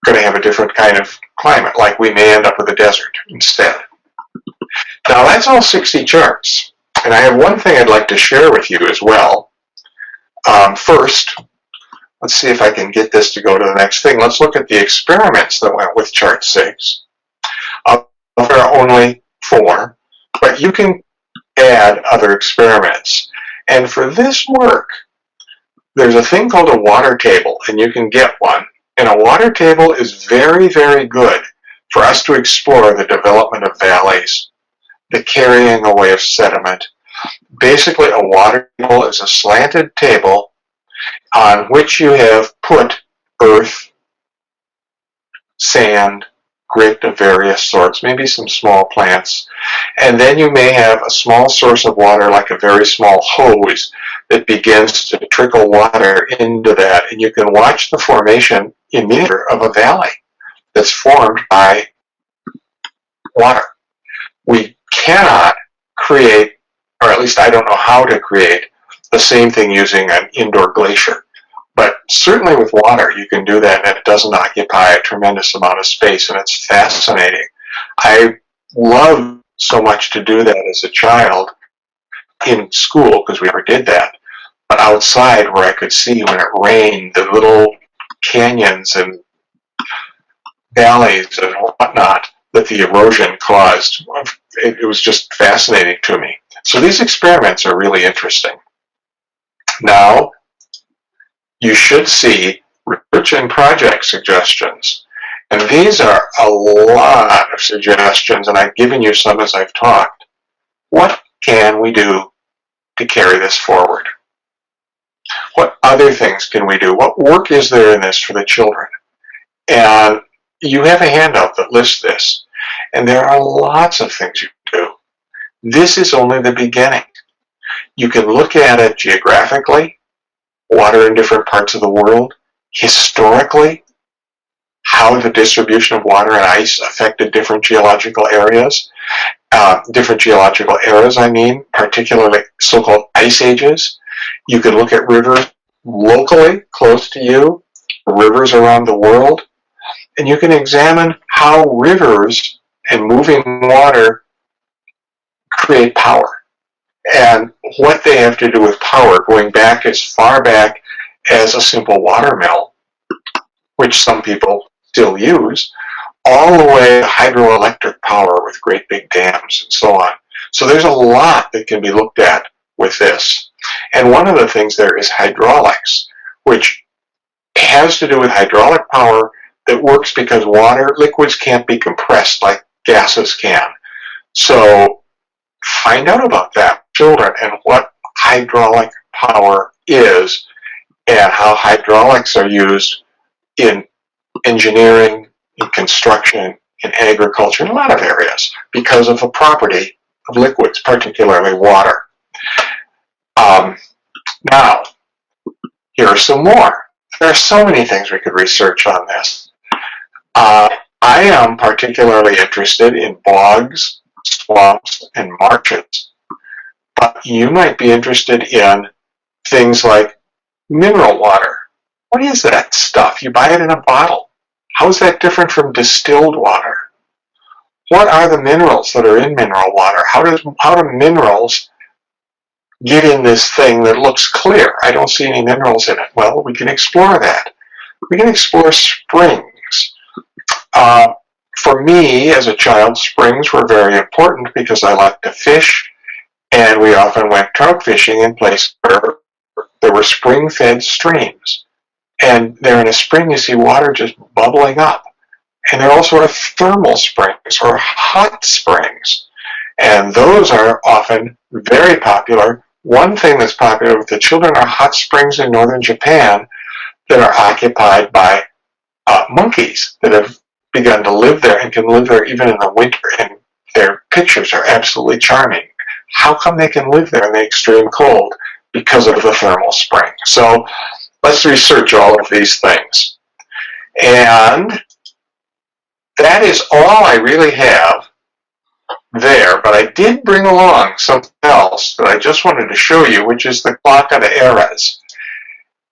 going to have a different kind of climate, like we may end up with a desert instead. Now that's all 60 charts. And I have one thing I'd like to share with you as well. First, let's see if I can get this to go to the next thing. Let's look at the experiments that went with chart 6. There are only 4, but you can add other experiments. And for this work, there's a thing called a water table, and you can get one. And a water table is very, very good for us to explore the development of valleys, the carrying away of sediment. Basically, a water table is a slanted table on which you have put earth, sand, grit of various sorts, maybe some small plants, and then you may have a small source of water, like a very small hose, that begins to trickle water into that, and you can watch the formation in miniature of a valley that's formed by water. We cannot create, or at least I don't know how to create, the same thing using an indoor glacier. But certainly with water, you can do that, and it doesn't occupy a tremendous amount of space, and it's fascinating. I loved so much to do that as a child in school, because we never did that. But outside, where I could see when it rained, the little canyons and valleys and whatnot that the erosion caused, it was just fascinating to me. So these experiments are really interesting. Now, you should see research and project suggestions. And these are a lot of suggestions, and I've given you some as I've talked. What can we do to carry this forward? What other things can we do? What work is there in this for the children? And you have a handout that lists this. And there are lots of things you can do. This is only the beginning. You can look at it geographically, water in different parts of the world, historically, how the distribution of water and ice affected different geological areas. Particularly so-called ice ages. You can look at rivers locally, close to you, rivers around the world, and you can examine how rivers and moving water create power and what they have to do with power, going back as far back as a simple water mill, which some people still use, all the way to hydroelectric power with great big dams and so on. So there's a lot that can be looked at with this. And one of the things there is hydraulics, which has to do with hydraulic power that works because liquids can't be compressed like gases can. So find out about that, children, and what hydraulic power is and how hydraulics are used in engineering, in construction, in agriculture, in a lot of areas because of the property of liquids, particularly water. Now, here are some more. There are so many things we could research on this. I am particularly interested in bogs, swamps, and marshes, but you might be interested in things like mineral water. What is that stuff? You buy it in a bottle. How is that different from distilled water? What are the minerals that are in mineral water? How do minerals get in this thing that looks clear? I don't see any minerals in it. Well, we can explore that. We can explore springs. For me, as a child, springs were very important because I liked to fish, and we often went trout fishing in places where there were spring-fed streams. And there in a spring, you see water just bubbling up. And there also are thermal springs or hot springs. And those are often very popular. One thing that's popular with the children are hot springs in northern Japan that are occupied by monkeys that have begun to live there and can live there even in the winter. And their pictures are absolutely charming. How come they can live there in the extreme cold? Because of the thermal spring. So let's research all of these things. And that is all I really have there, but I did bring along something else that I just wanted to show you, which is the clock of the eras.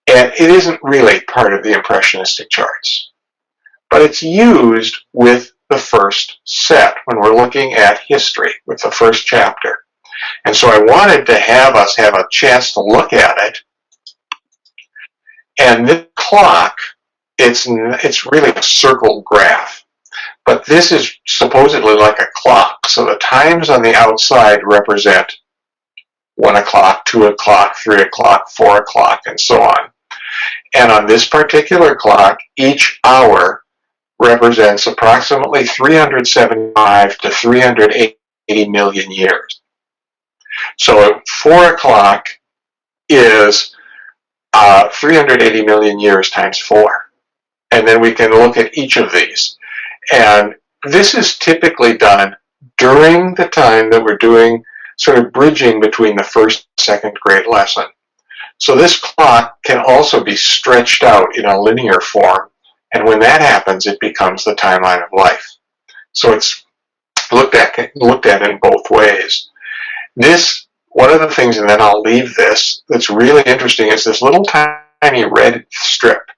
And it isn't really part of the Impressionistic charts, but it's used with the first set when we're looking at history, with the first chapter. And so I wanted to have us have a chance to look at it. And this clock, it's really a circled graph. But this is supposedly like a clock. So the times on the outside represent 1 o'clock, 2 o'clock, 3 o'clock, 4 o'clock, and so on. And on this particular clock, each hour represents approximately 375 to 380 million years. So 4 o'clock is 380 million years times 4. And then we can look at each of these. And this is typically done during the time that we're doing sort of bridging between the first and second grade lesson. So this clock can also be stretched out in a linear form, and when that happens, it becomes the timeline of life. So it's looked at in both ways. One of the things, and then I'll leave this, that's really interesting is this little tiny red strip,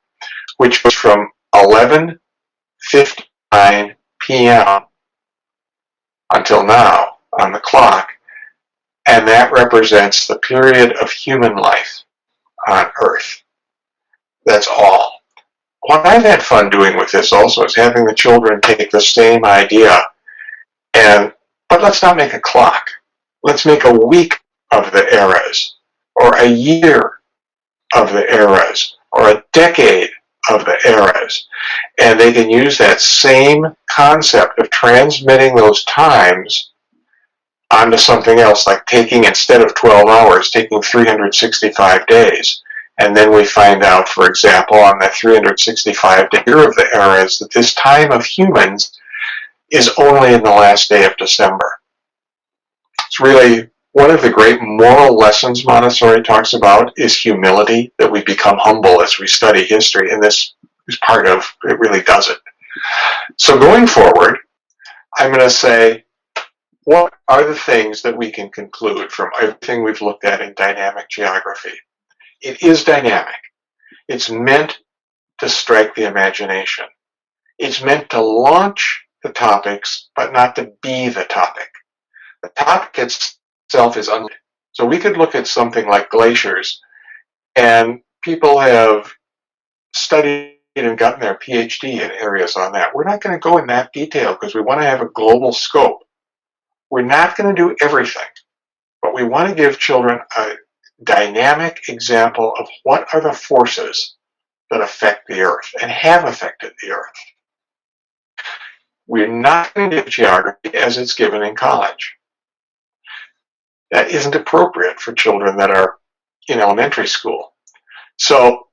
which goes from 11:59 p.m. until now on the clock, and that represents the period of human life on Earth. That's all. What I've had fun doing with this also is having the children take the same idea, but let's not make a clock. Let's make a week of the eras, or a year of the eras or a decade of the eras. And they can use that same concept of transmitting those times onto something else, like taking, instead of 12 hours, taking 365 days. And then we find out, for example, on that 365-day year of the eras, that this time of humans is only in the last day of December. It's really one of the great moral lessons Montessori talks about is humility, that we become humble as we study history, and this is part of it, really does it. So going forward, I'm going to say, what are the things that we can conclude from everything we've looked at in dynamic geography? It is dynamic. It's meant to strike the imagination. It's meant to launch the topics, but not to be the topic. The topic itself is unlimited. So we could look at something like glaciers, and people have studied and gotten their PhD in areas on that. We're not going to go in that detail because we want to have a global scope. We're not going to do everything, but we want to give children a dynamic example of what are the forces that affect the Earth and have affected the Earth. We're not going to give geography as it's given in college. That isn't appropriate for children that are in elementary school. So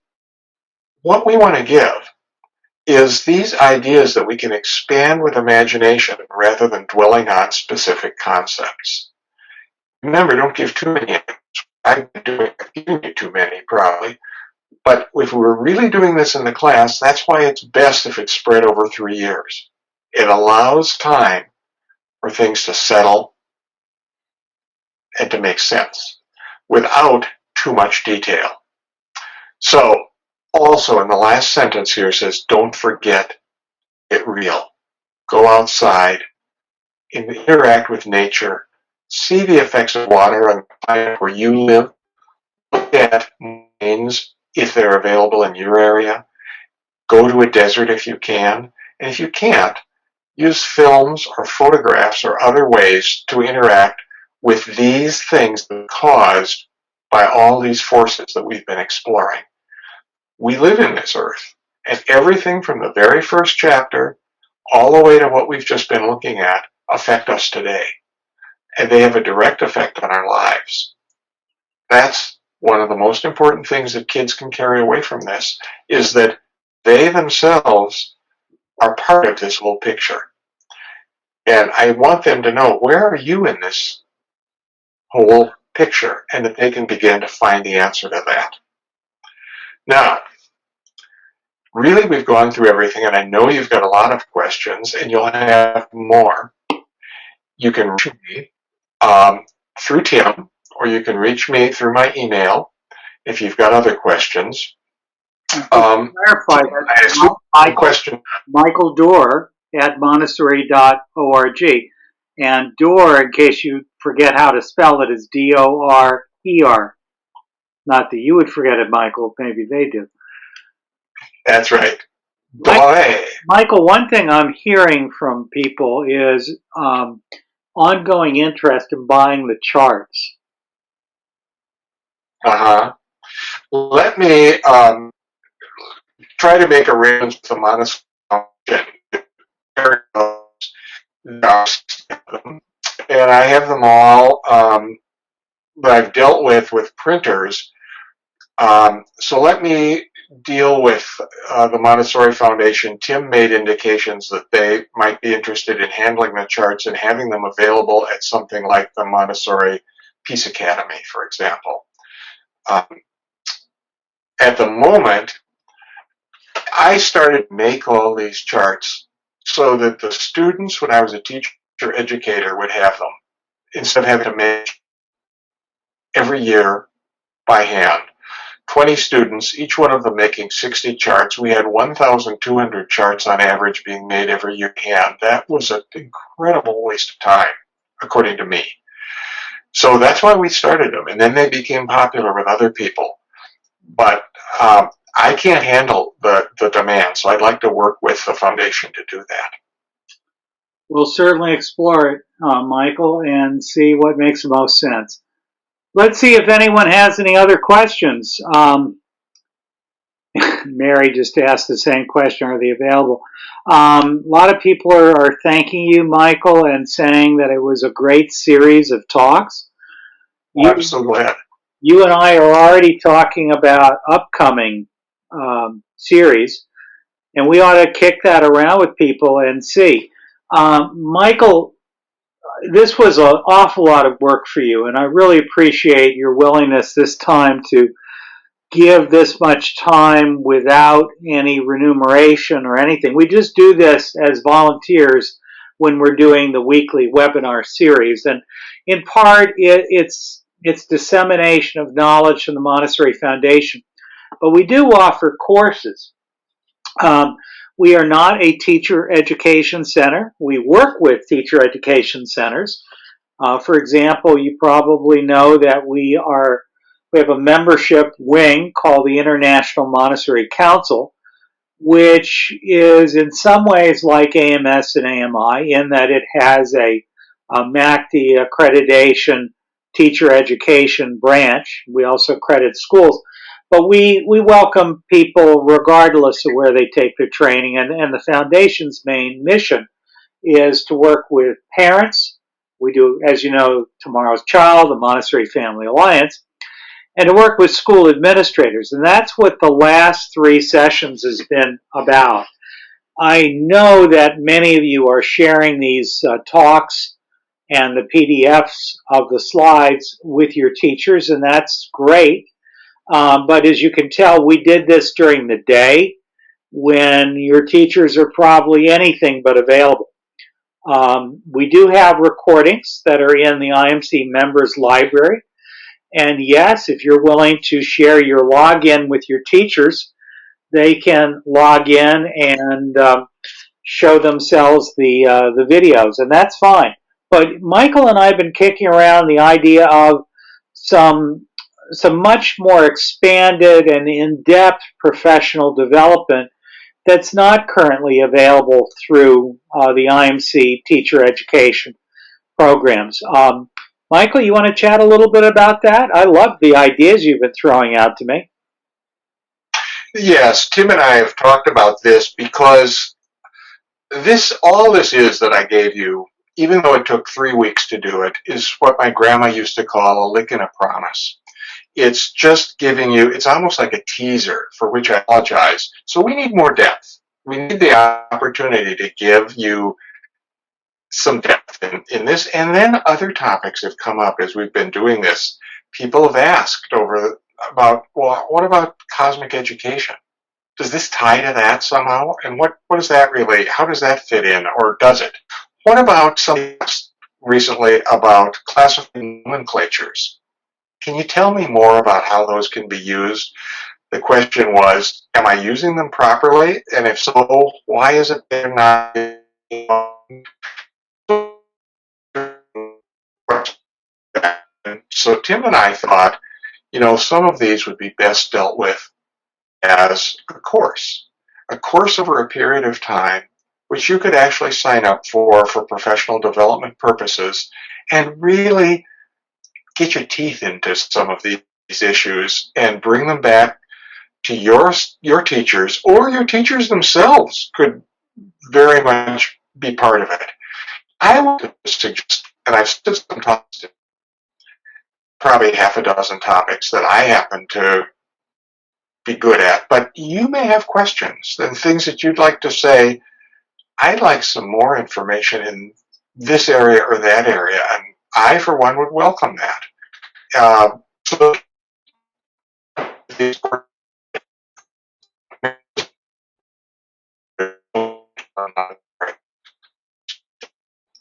what we want to give is these ideas that we can expand with imagination rather than dwelling on specific concepts. Remember, don't give too many. I've given you too many, probably. But if we're really doing this in the class, that's why it's best if it's spread over 3 years. It allows time for things to settle and to make sense without too much detail. So, also in the last sentence here says, don't forget it real. Go outside, interact with nature, see the effects of water on the planet where you live, look at mountains if they're available in your area, go to a desert if you can, and if you can't, use films or photographs or other ways to interact with these things that are caused by all these forces that we've been exploring. We live in this earth, and everything from the very first chapter all the way to what we've just been looking at affect us today. And they have a direct effect on our lives. That's one of the most important things that kids can carry away from this, is that they themselves are part of this whole picture. And I want them to know, where are you in this whole picture? And that they can begin to find the answer to that. Now, really, we've gone through everything, and I know you've got a lot of questions, and you'll have more. You can reach me through Tim, or you can reach me through my email if you've got other questions. Clarify that. I assume question. Michael Dorr at Montessori.org. And Dorr, in case you forget how to spell it, is D-O-R-E-R. Not that you would forget it, Michael. Maybe they do. That's right. Michael, one thing I'm hearing from people is ongoing interest in buying the charts. Let me try to make arrangements with the Montessori and I have them all that I've dealt with printers. So let me deal with the Montessori Foundation. Tim made indications that they might be interested in handling the charts and having them available at something like the Montessori Peace Academy, for example. At the moment, I started to make all these charts so that the students, when I was a teacher educator, would have them, instead of having to make every year by hand. 20 students, each one of them making 60 charts. We had 1,200 charts on average being made every year by hand. That was an incredible waste of time, according to me. So that's why we started them, and then they became popular with other people. But I can't handle the demand, so I'd like to work with the foundation to do that. We'll certainly explore it, Michael, and see what makes the most sense. Let's see if anyone has any other questions. Mary just asked the same question, are they available? A lot of people are thanking you, Michael, and saying that it was a great series of talks. I'm so glad. You and I are already talking about upcoming series, and we ought to kick that around with people and see. Michael, this was an awful lot of work for you, and I really appreciate your willingness this time to give this much time without any remuneration or anything. We just do this as volunteers when we're doing the weekly webinar series, and in part it's dissemination of knowledge from the Montessori Foundation, but we do offer courses. We are not a teacher education center. We work with teacher education centers. For example, you probably know that we have a membership wing called the International Montessori Council, which is in some ways like AMS and AMI in that it has a MACD accreditation teacher education branch. We also credit schools. But we welcome people regardless of where they take their training. And the Foundation's main mission is to work with parents. We do, as you know, Tomorrow's Child, the Montessori Family Alliance, and to work with school administrators. And that's what the last 3 sessions has been about. I know that many of you are sharing these talks and the PDFs of the slides with your teachers, and that's great. But as you can tell, we did this during the day when your teachers are probably anything but available. We do have recordings that are in the IMC members library. And yes, if you're willing to share your login with your teachers, they can log in and show themselves the videos, and that's fine. But Michael and I have been kicking around the idea of some much more expanded and in-depth professional development that's not currently available through the IMC teacher education programs. Michael, you want to chat a little bit about that? I love the ideas you've been throwing out to me. Yes, Tim and I have talked about this because all this is that I gave you, even though it took 3 weeks to do it, is what my grandma used to call a lick and a promise. It's just giving you, it's almost like a teaser, for which I apologize. So we need more depth. We need the opportunity to give you some depth in this. And then other topics have come up as we've been doing this. People have asked about, well, what about cosmic education? Does this tie to that somehow? And what does that relate? How does that fit in, or does it? What about something recently about classifying nomenclatures? Can you tell me more about how those can be used? The question was, am I using them properly? And if so, why is it they're not? So Tim and I thought, some of these would be best dealt with as a course over a period of time, which you could actually sign up for professional development purposes and really get your teeth into some of these issues and bring them back to your teachers, or your teachers themselves could very much be part of it. I would suggest, and I've said some talks, probably half a dozen topics that I happen to be good at, but you may have questions and things that you'd like to say, I'd like some more information in this area or that area, and I, for one, would welcome that. So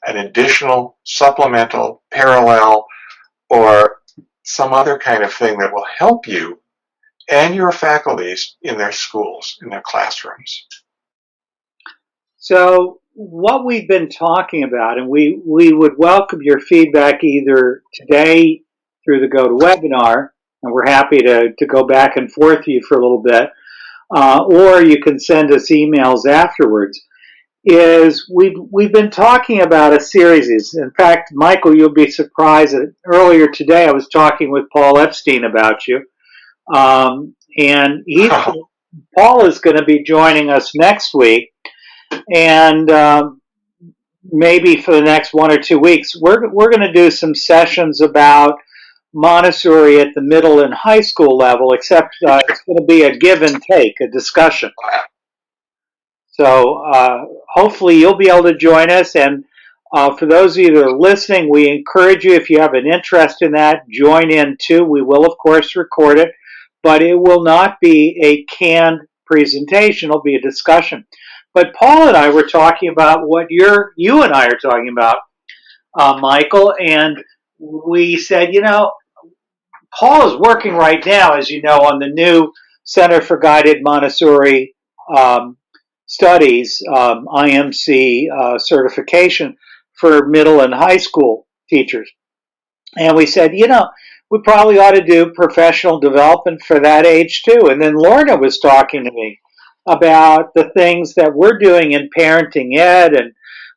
an additional, supplemental, parallel, or some other kind of thing that will help you and your faculties in their schools, in their classrooms. So what we've been talking about, and we would welcome your feedback either today through the GoToWebinar, and we're happy to go back and forth with you for a little bit, or you can send us emails afterwards, is we've been talking about a series. In fact, Michael, you'll be surprised that earlier today I was talking with Paul Epstein about you, and Paul is going to be joining us next week, and maybe for the next 1 or 2 weeks, we're going to do some sessions about Montessori at the middle and high school level, except it's going to be a give and take, a discussion. So hopefully you'll be able to join us. And for those of you that are listening, we encourage you, if you have an interest in that, join in too. We will, of course, record it, but it will not be a canned presentation. It'll be a discussion. But Paul and I were talking about what you and I are talking about, Michael, and we said, Paul is working right now, as you know, on the new Center for Guided Montessori Studies, IMC certification for middle and high school teachers. And we said, we probably ought to do professional development for that age too. And then Lorna was talking to me about the things that we're doing in parenting ed and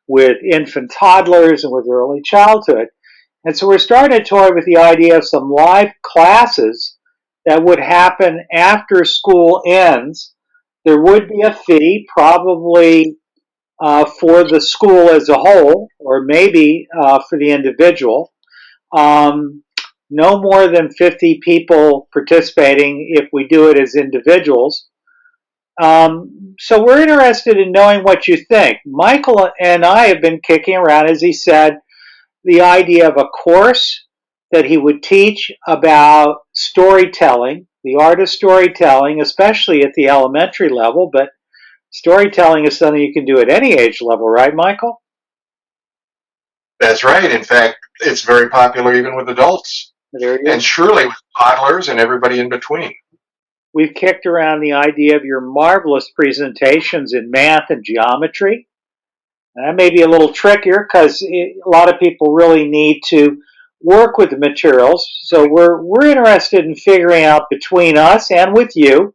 with infant toddlers and with early childhood. And so we're starting to toy with the idea of some live classes that would happen after school ends. There would be a fee, probably for the school as a whole, or maybe for the individual. No more than 50 people participating if we do it as individuals. So we're interested in knowing what you think. Michael and I have been kicking around, as he said, the idea of a course that he would teach about storytelling, the art of storytelling, especially at the elementary level, but storytelling is something you can do at any age level, right, Michael? That's right. In fact, it's very popular even with adults, There you and go. surely with toddlers and everybody in between. We've kicked around the idea of your marvelous presentations in math and geometry. That may be a little trickier because a lot of people really need to work with the materials. So we're interested in figuring out between us and with you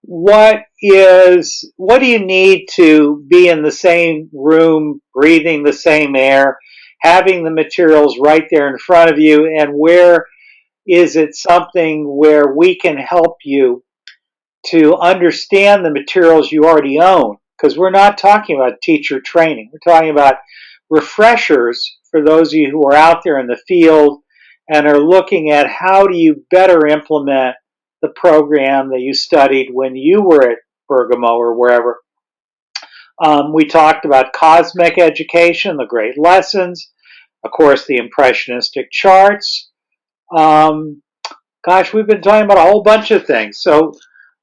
what do you need to be in the same room, breathing the same air, having the materials right there in front of you, and where is it something where we can help you to understand the materials you already own? Because we're not talking about teacher training. We're talking about refreshers for those of you who are out there in the field and are looking at how do you better implement the program that you studied when you were at Bergamo or wherever. We talked about cosmic education, the great lessons, of course, the impressionistic charts. Um, Gosh, we've been talking about a whole bunch of things. So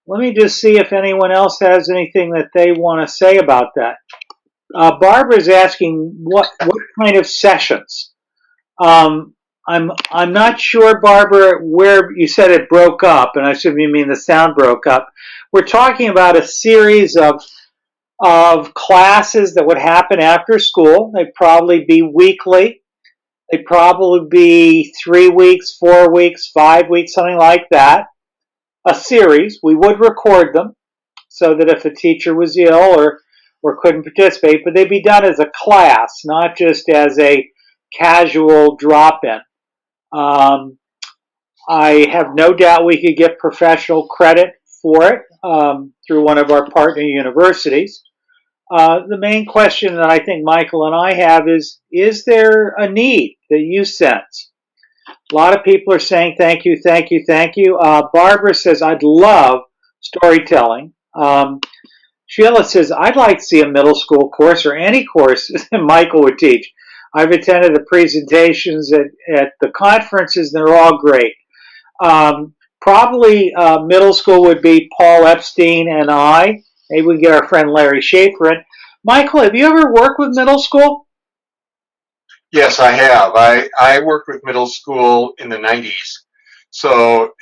let me just see if anyone else has anything that they want to say about that. Barbara's asking what kind of sessions. I'm not sure, Barbara, where you said it broke up, and I assume you mean the sound broke up. We're talking about a series of classes that would happen after school. They'd probably be weekly. They'd probably be 3 weeks, 4 weeks, 5 weeks, something like that. A series. We would record them so that if a teacher was ill or couldn't participate, but they'd be done as a class, not just as a casual drop-in. I have no doubt we could get professional credit for it through one of our partner universities. The main question that I think Michael and I have is there a need that you sense? A lot of people are saying thank you, thank you, thank you. Barbara says, I'd love storytelling. Sheila says, I'd like to see a middle school course or any course that Michael would teach. I've attended the presentations at the conferences, and they're all great. Probably middle school would be Paul Epstein and I. Maybe we can get our friend Larry Schaefer in. Michael, have you ever worked with middle school? Yes, I have. I worked with middle school in the 90s. So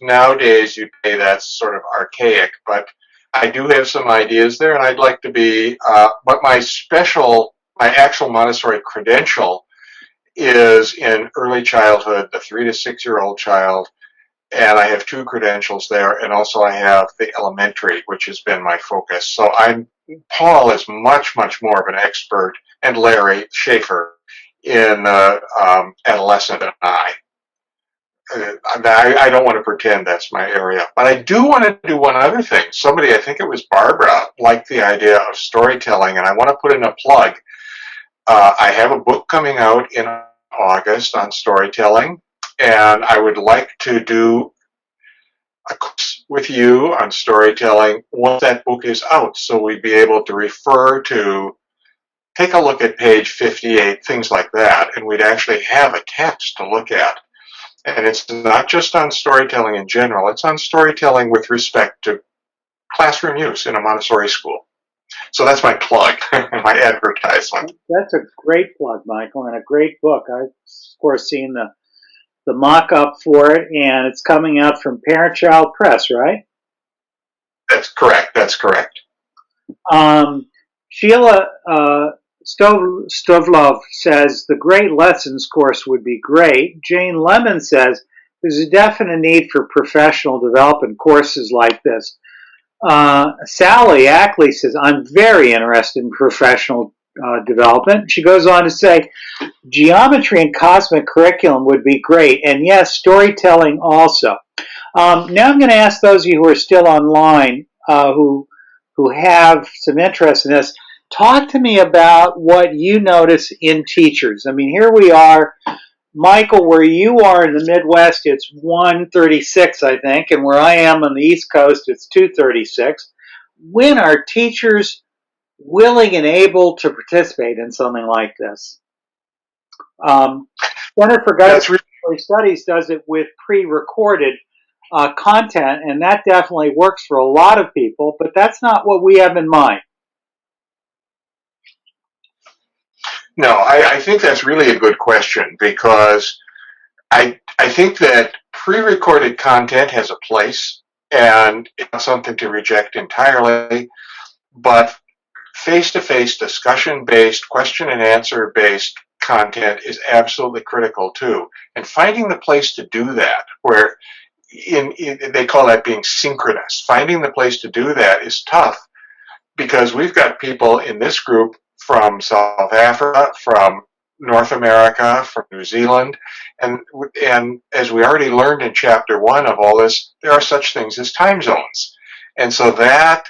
nowadays you'd say that's sort of archaic, but I do have some ideas there, and I'd like to be, but my actual Montessori credential is in early childhood, the 3 to 6 year old child, and I have 2 credentials there, and also I have the elementary, which has been my focus. So Paul is much, much more of an expert, and Larry Schaefer in adolescent and I. I don't want to pretend that's my area, but I do want to do one other thing. Somebody, I think it was Barbara, liked the idea of storytelling, and I want to put in a plug. I have a book coming out in August on storytelling, and I would like to do a course with you on storytelling once that book is out, so we'd be able to refer to, take a look at page 58, things like that, and we'd actually have a text to look at. And it's not just on storytelling in general, it's on storytelling with respect to classroom use in a Montessori school. So that's my plug, my advertisement. That's a great plug, Michael, and a great book. I've, of course, seen the mock-up for it, and it's coming out from Parent-Child Press, right? That's correct, that's correct. Sheila Stovlov says the Great Lessons course would be great. Jane Lemon says there's a definite need for professional development courses like this. Sally Ackley says, I'm very interested in professional development. She goes on to say, geometry and cosmic curriculum would be great, and yes, storytelling also. Now I'm going to ask those of you who are still online who have some interest in this, talk to me about what you notice in teachers. I mean, here we are, Michael, where you are in the Midwest, it's 1:36, I think, and where I am on the East Coast, it's 2:36. When are teachers willing and able to participate in something like this? Center for Guidance Studies does it with pre-recorded content, and that definitely works for a lot of people, but that's not what we have in mind. No, I think that's really a good question, because I think that pre-recorded content has a place, and it's not something to reject entirely, but face-to-face, discussion-based, question and answer-based content is absolutely critical too. And finding the place to do that, where they call that being synchronous, finding the place to do that is tough, because we've got people in this group from South Africa, from North America, from New Zealand, and as we already learned in chapter 1 of all this, there are such things as time zones. And so that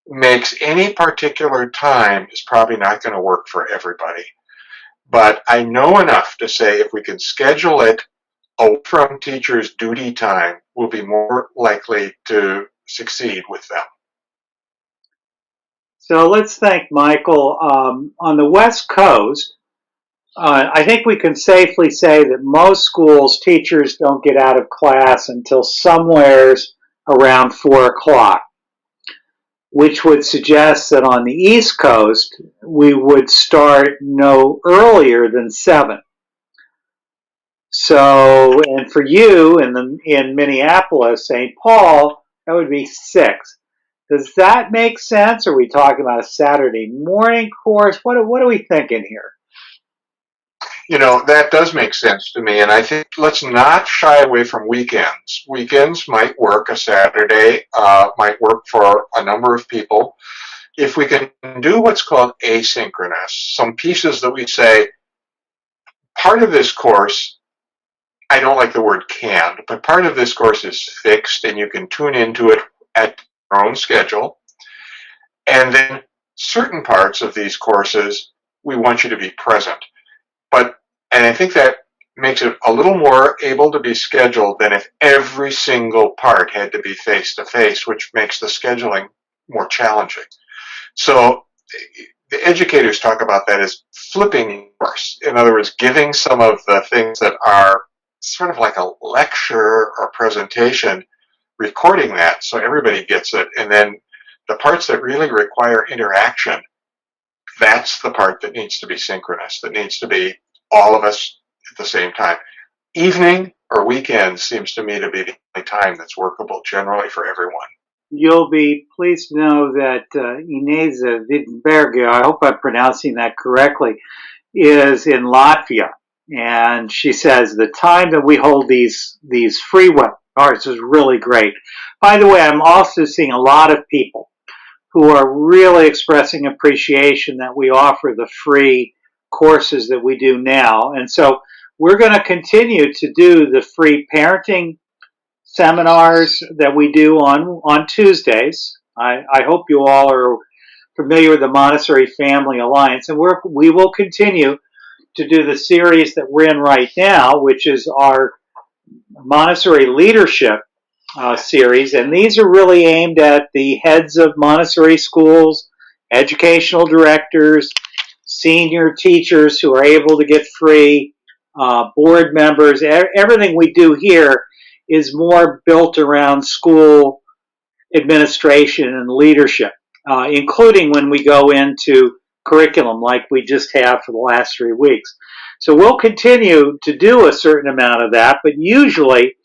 makes any particular time is probably not going to work for everybody. But I know enough to say if we can schedule it away from teachers' duty time, we'll be more likely to succeed with them. So let's think, Michael. On the West Coast, I think we can safely say that most schools, teachers don't get out of class until somewheres around 4 o'clock, which would suggest that on the East Coast, we would start no earlier than 7. So, and for you in Minneapolis, St. Paul, that would be 6. Does that make sense? Are we talking about a Saturday morning course? What are we thinking here? You know, that does make sense to me, and I think let's not shy away from weekends. Weekends might work, a Saturday might work for a number of people. If we can do what's called asynchronous, some pieces that we say, part of this course, I don't like the word canned, but part of this course is fixed and you can tune into it at your own schedule. And then certain parts of these courses, we want you to be present. And I think that makes it a little more able to be scheduled than if every single part had to be face-to-face, which makes the scheduling more challenging. So the educators talk about that as flipping course. In other words, giving some of the things that are sort of like a lecture or presentation, recording that so everybody gets it, and then the parts that really require interaction, that's the part that needs to be synchronous, that needs to be all of us at the same time. Evening or weekend seems to me to be the only time that's workable generally for everyone. You'll be pleased to know that Inez Wittenberger, I hope I'm pronouncing that correctly, is in Latvia. And she says the time that we hold these free webinars is really great. By the way, I'm also seeing a lot of people who are really expressing appreciation that we offer the free courses that we do now. And so we're going to continue to do the free parenting seminars that we do on Tuesdays. I hope you all are familiar with the Montessori Family Alliance, and we will continue to do the series that we're in right now, which is our Montessori Leadership series. And these are really aimed at the heads of Montessori schools, educational directors, senior teachers who are able to get free, board members. Everything we do here is more built around school administration and leadership, including when we go into curriculum like we just have for the last 3 weeks. So we'll continue to do a certain amount of that, but usually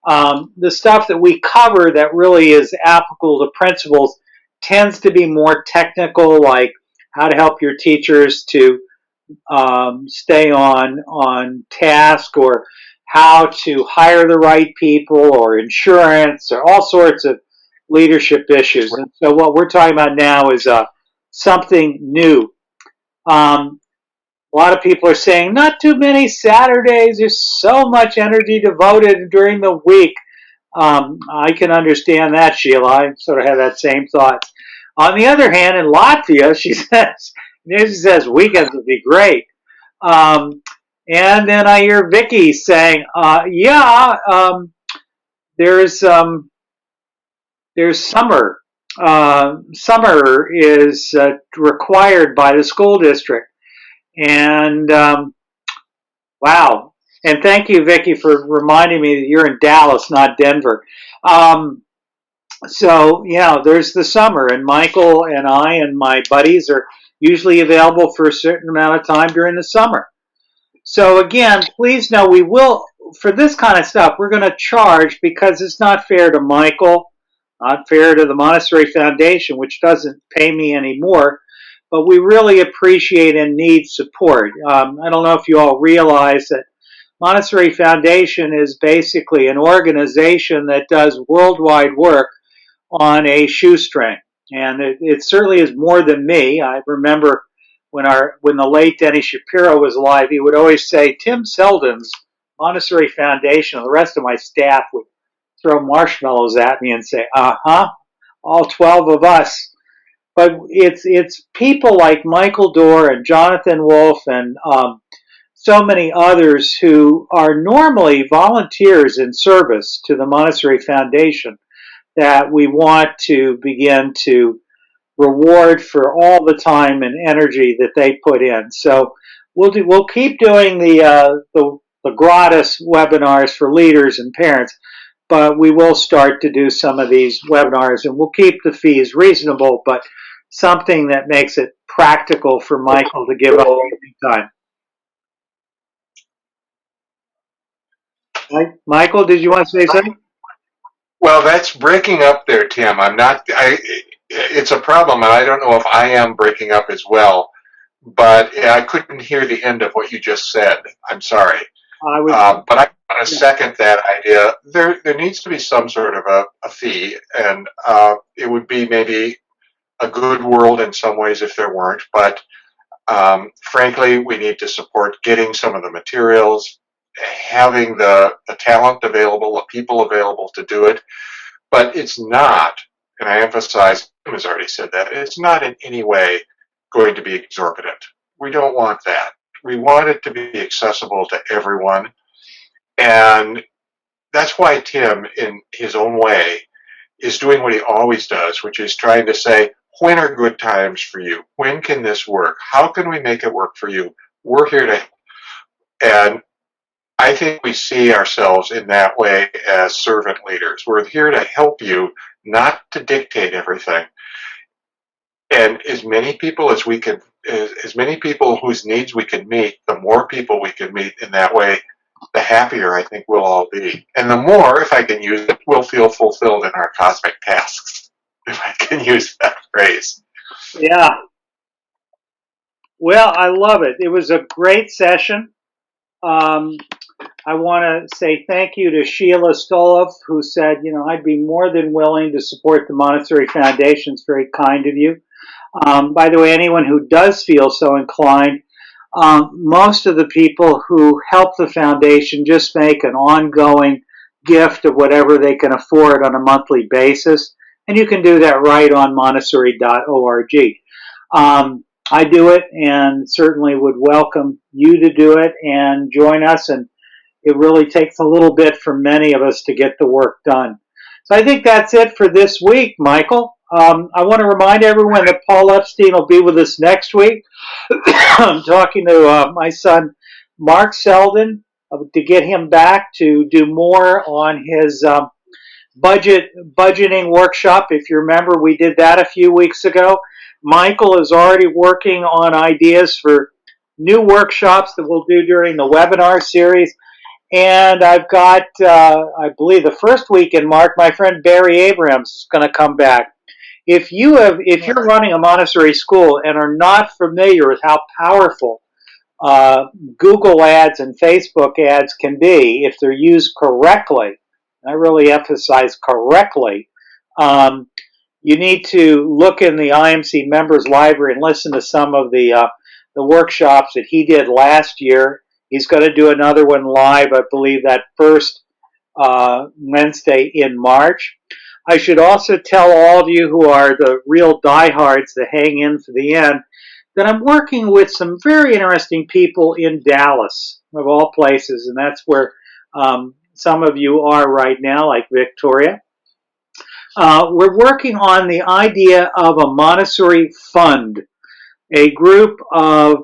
the stuff that we cover that really is applicable to principals tends to be more technical, like how to help your teachers to stay on task, or how to hire the right people, or insurance, or all sorts of leadership issues. And so what we're talking about now is something new. A lot of people are saying, not too many Saturdays, there's so much energy devoted during the week. I can understand that, Sheila. I sort of have that same thought. On the other hand, in Latvia, she says weekends would be great. And then I hear Vicky saying, there's summer. Summer is required by the school district. And wow. And thank you, Vicky, for reminding me that you're in Dallas, not Denver. So, yeah, there's the summer, and Michael and I and my buddies are usually available for a certain amount of time during the summer. So, again, please know we will, for this kind of stuff, we're going to charge because it's not fair to Michael, not fair to the Montessori Foundation, which doesn't pay me anymore, but we really appreciate and need support. I don't know if you all realize that Montessori Foundation is basically an organization that does worldwide work on a shoestring, and it certainly is more than me. I remember when the late Denny Shapiro was alive, he would always say, Tim Selden's Montessori Foundation, and the rest of my staff would throw marshmallows at me and say, all 12 of us. But it's people like Michael Dorr and Jonathan Wolf and so many others who are normally volunteers in service to the Montessori Foundation that we want to begin to reward for all the time and energy that they put in. So we'll keep doing the gratis webinars for leaders and parents, but we will start to do some of these webinars, and we'll keep the fees reasonable, but something that makes it practical for Michael to give up time. Michael, did you want to say something? Well, that's breaking up there, Tim. It's a problem, and I don't know if I am breaking up as well, but I couldn't hear the end of what you just said. I'm sorry. But I want to second that idea. There needs to be some sort of a fee, and it would be maybe a good world in some ways if there weren't, but frankly, we need to support getting some of the materials, having the talent available, the people available to do it. But it's not, and I emphasize, Tim has already said that, it's not in any way going to be exorbitant. We don't want that. We want it to be accessible to everyone. And that's why Tim, in his own way, is doing what he always does, which is trying to say, when are good times for you? When can this work? How can we make it work for you? We're here to help. And I think we see ourselves in that way as servant leaders. We're here to help you, not to dictate everything. And as many people as we can, as many people whose needs we can meet, the more people we can meet in that way, the happier I think we'll all be. And the more, if I can use it, we'll feel fulfilled in our cosmic tasks, if I can use that phrase. Yeah. Well, I love it. It was a great session. I want to say thank you to Sheila Stolov, who said, I'd be more than willing to support the Montessori Foundation. It's very kind of you. By the way, anyone who does feel so inclined, Most of the people who help the foundation just make an ongoing gift of whatever they can afford on a monthly basis. And you can do that right on Montessori.org. I do it and certainly would welcome you to do it and join us. And it really takes a little bit for many of us to get the work done. So I think that's it for this week, Michael. I want to remind everyone that Paul Epstein will be with us next week. I'm talking to my son, Mark Selden, to get him back to do more on his budgeting workshop. If you remember, we did that a few weeks ago. Michael is already working on ideas for new workshops that we'll do during the webinar series. And I've got, I believe, the first week in March, my friend Barry Abrams is going to come back. If you're running a Montessori school and are not familiar with how powerful Google ads and Facebook ads can be if they're used correctly, I really emphasize correctly, you need to look in the IMC members library and listen to some of the workshops that he did last year. He's going to do another one live, I believe, that first Wednesday in March. I should also tell all of you who are the real diehards that hang in for the end that I'm working with some very interesting people in Dallas, of all places, and that's where some of you are right now, like Victoria. We're working on the idea of a Montessori fund, a group of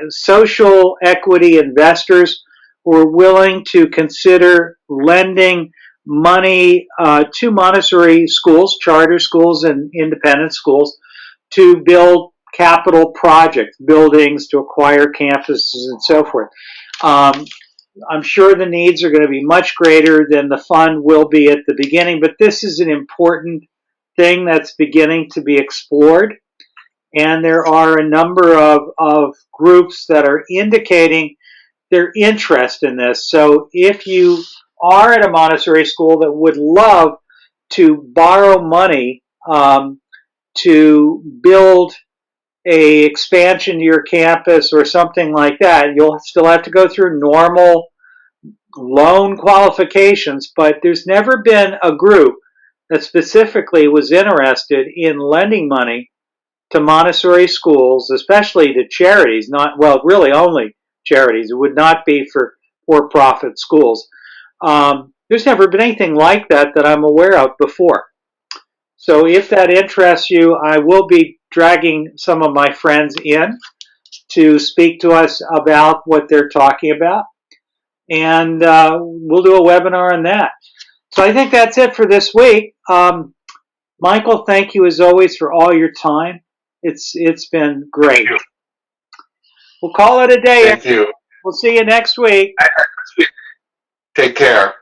social equity investors who are willing to consider lending money to Montessori schools, charter schools, and independent schools to build capital projects, buildings, to acquire campuses, and so forth. I'm sure the needs are going to be much greater than the fund will be at the beginning, but this is an important thing that's beginning to be explored. And there are a number of groups that are indicating their interest in this. So if you are at a Montessori school that would love to borrow money to build a expansion to your campus or something like that, you'll still have to go through normal loan qualifications, but there's never been a group that specifically was interested in lending money to Montessori schools, especially to charities, really only charities. It would not be for for-profit schools. There's never been anything like that I'm aware of before. So if that interests you, I will be dragging some of my friends in to speak to us about what they're talking about. And we'll do a webinar on that. So I think that's it for this week. Michael, thank you as always for all your time. It's been great. We'll call it a day. Thank you. We'll see you next week. Take care.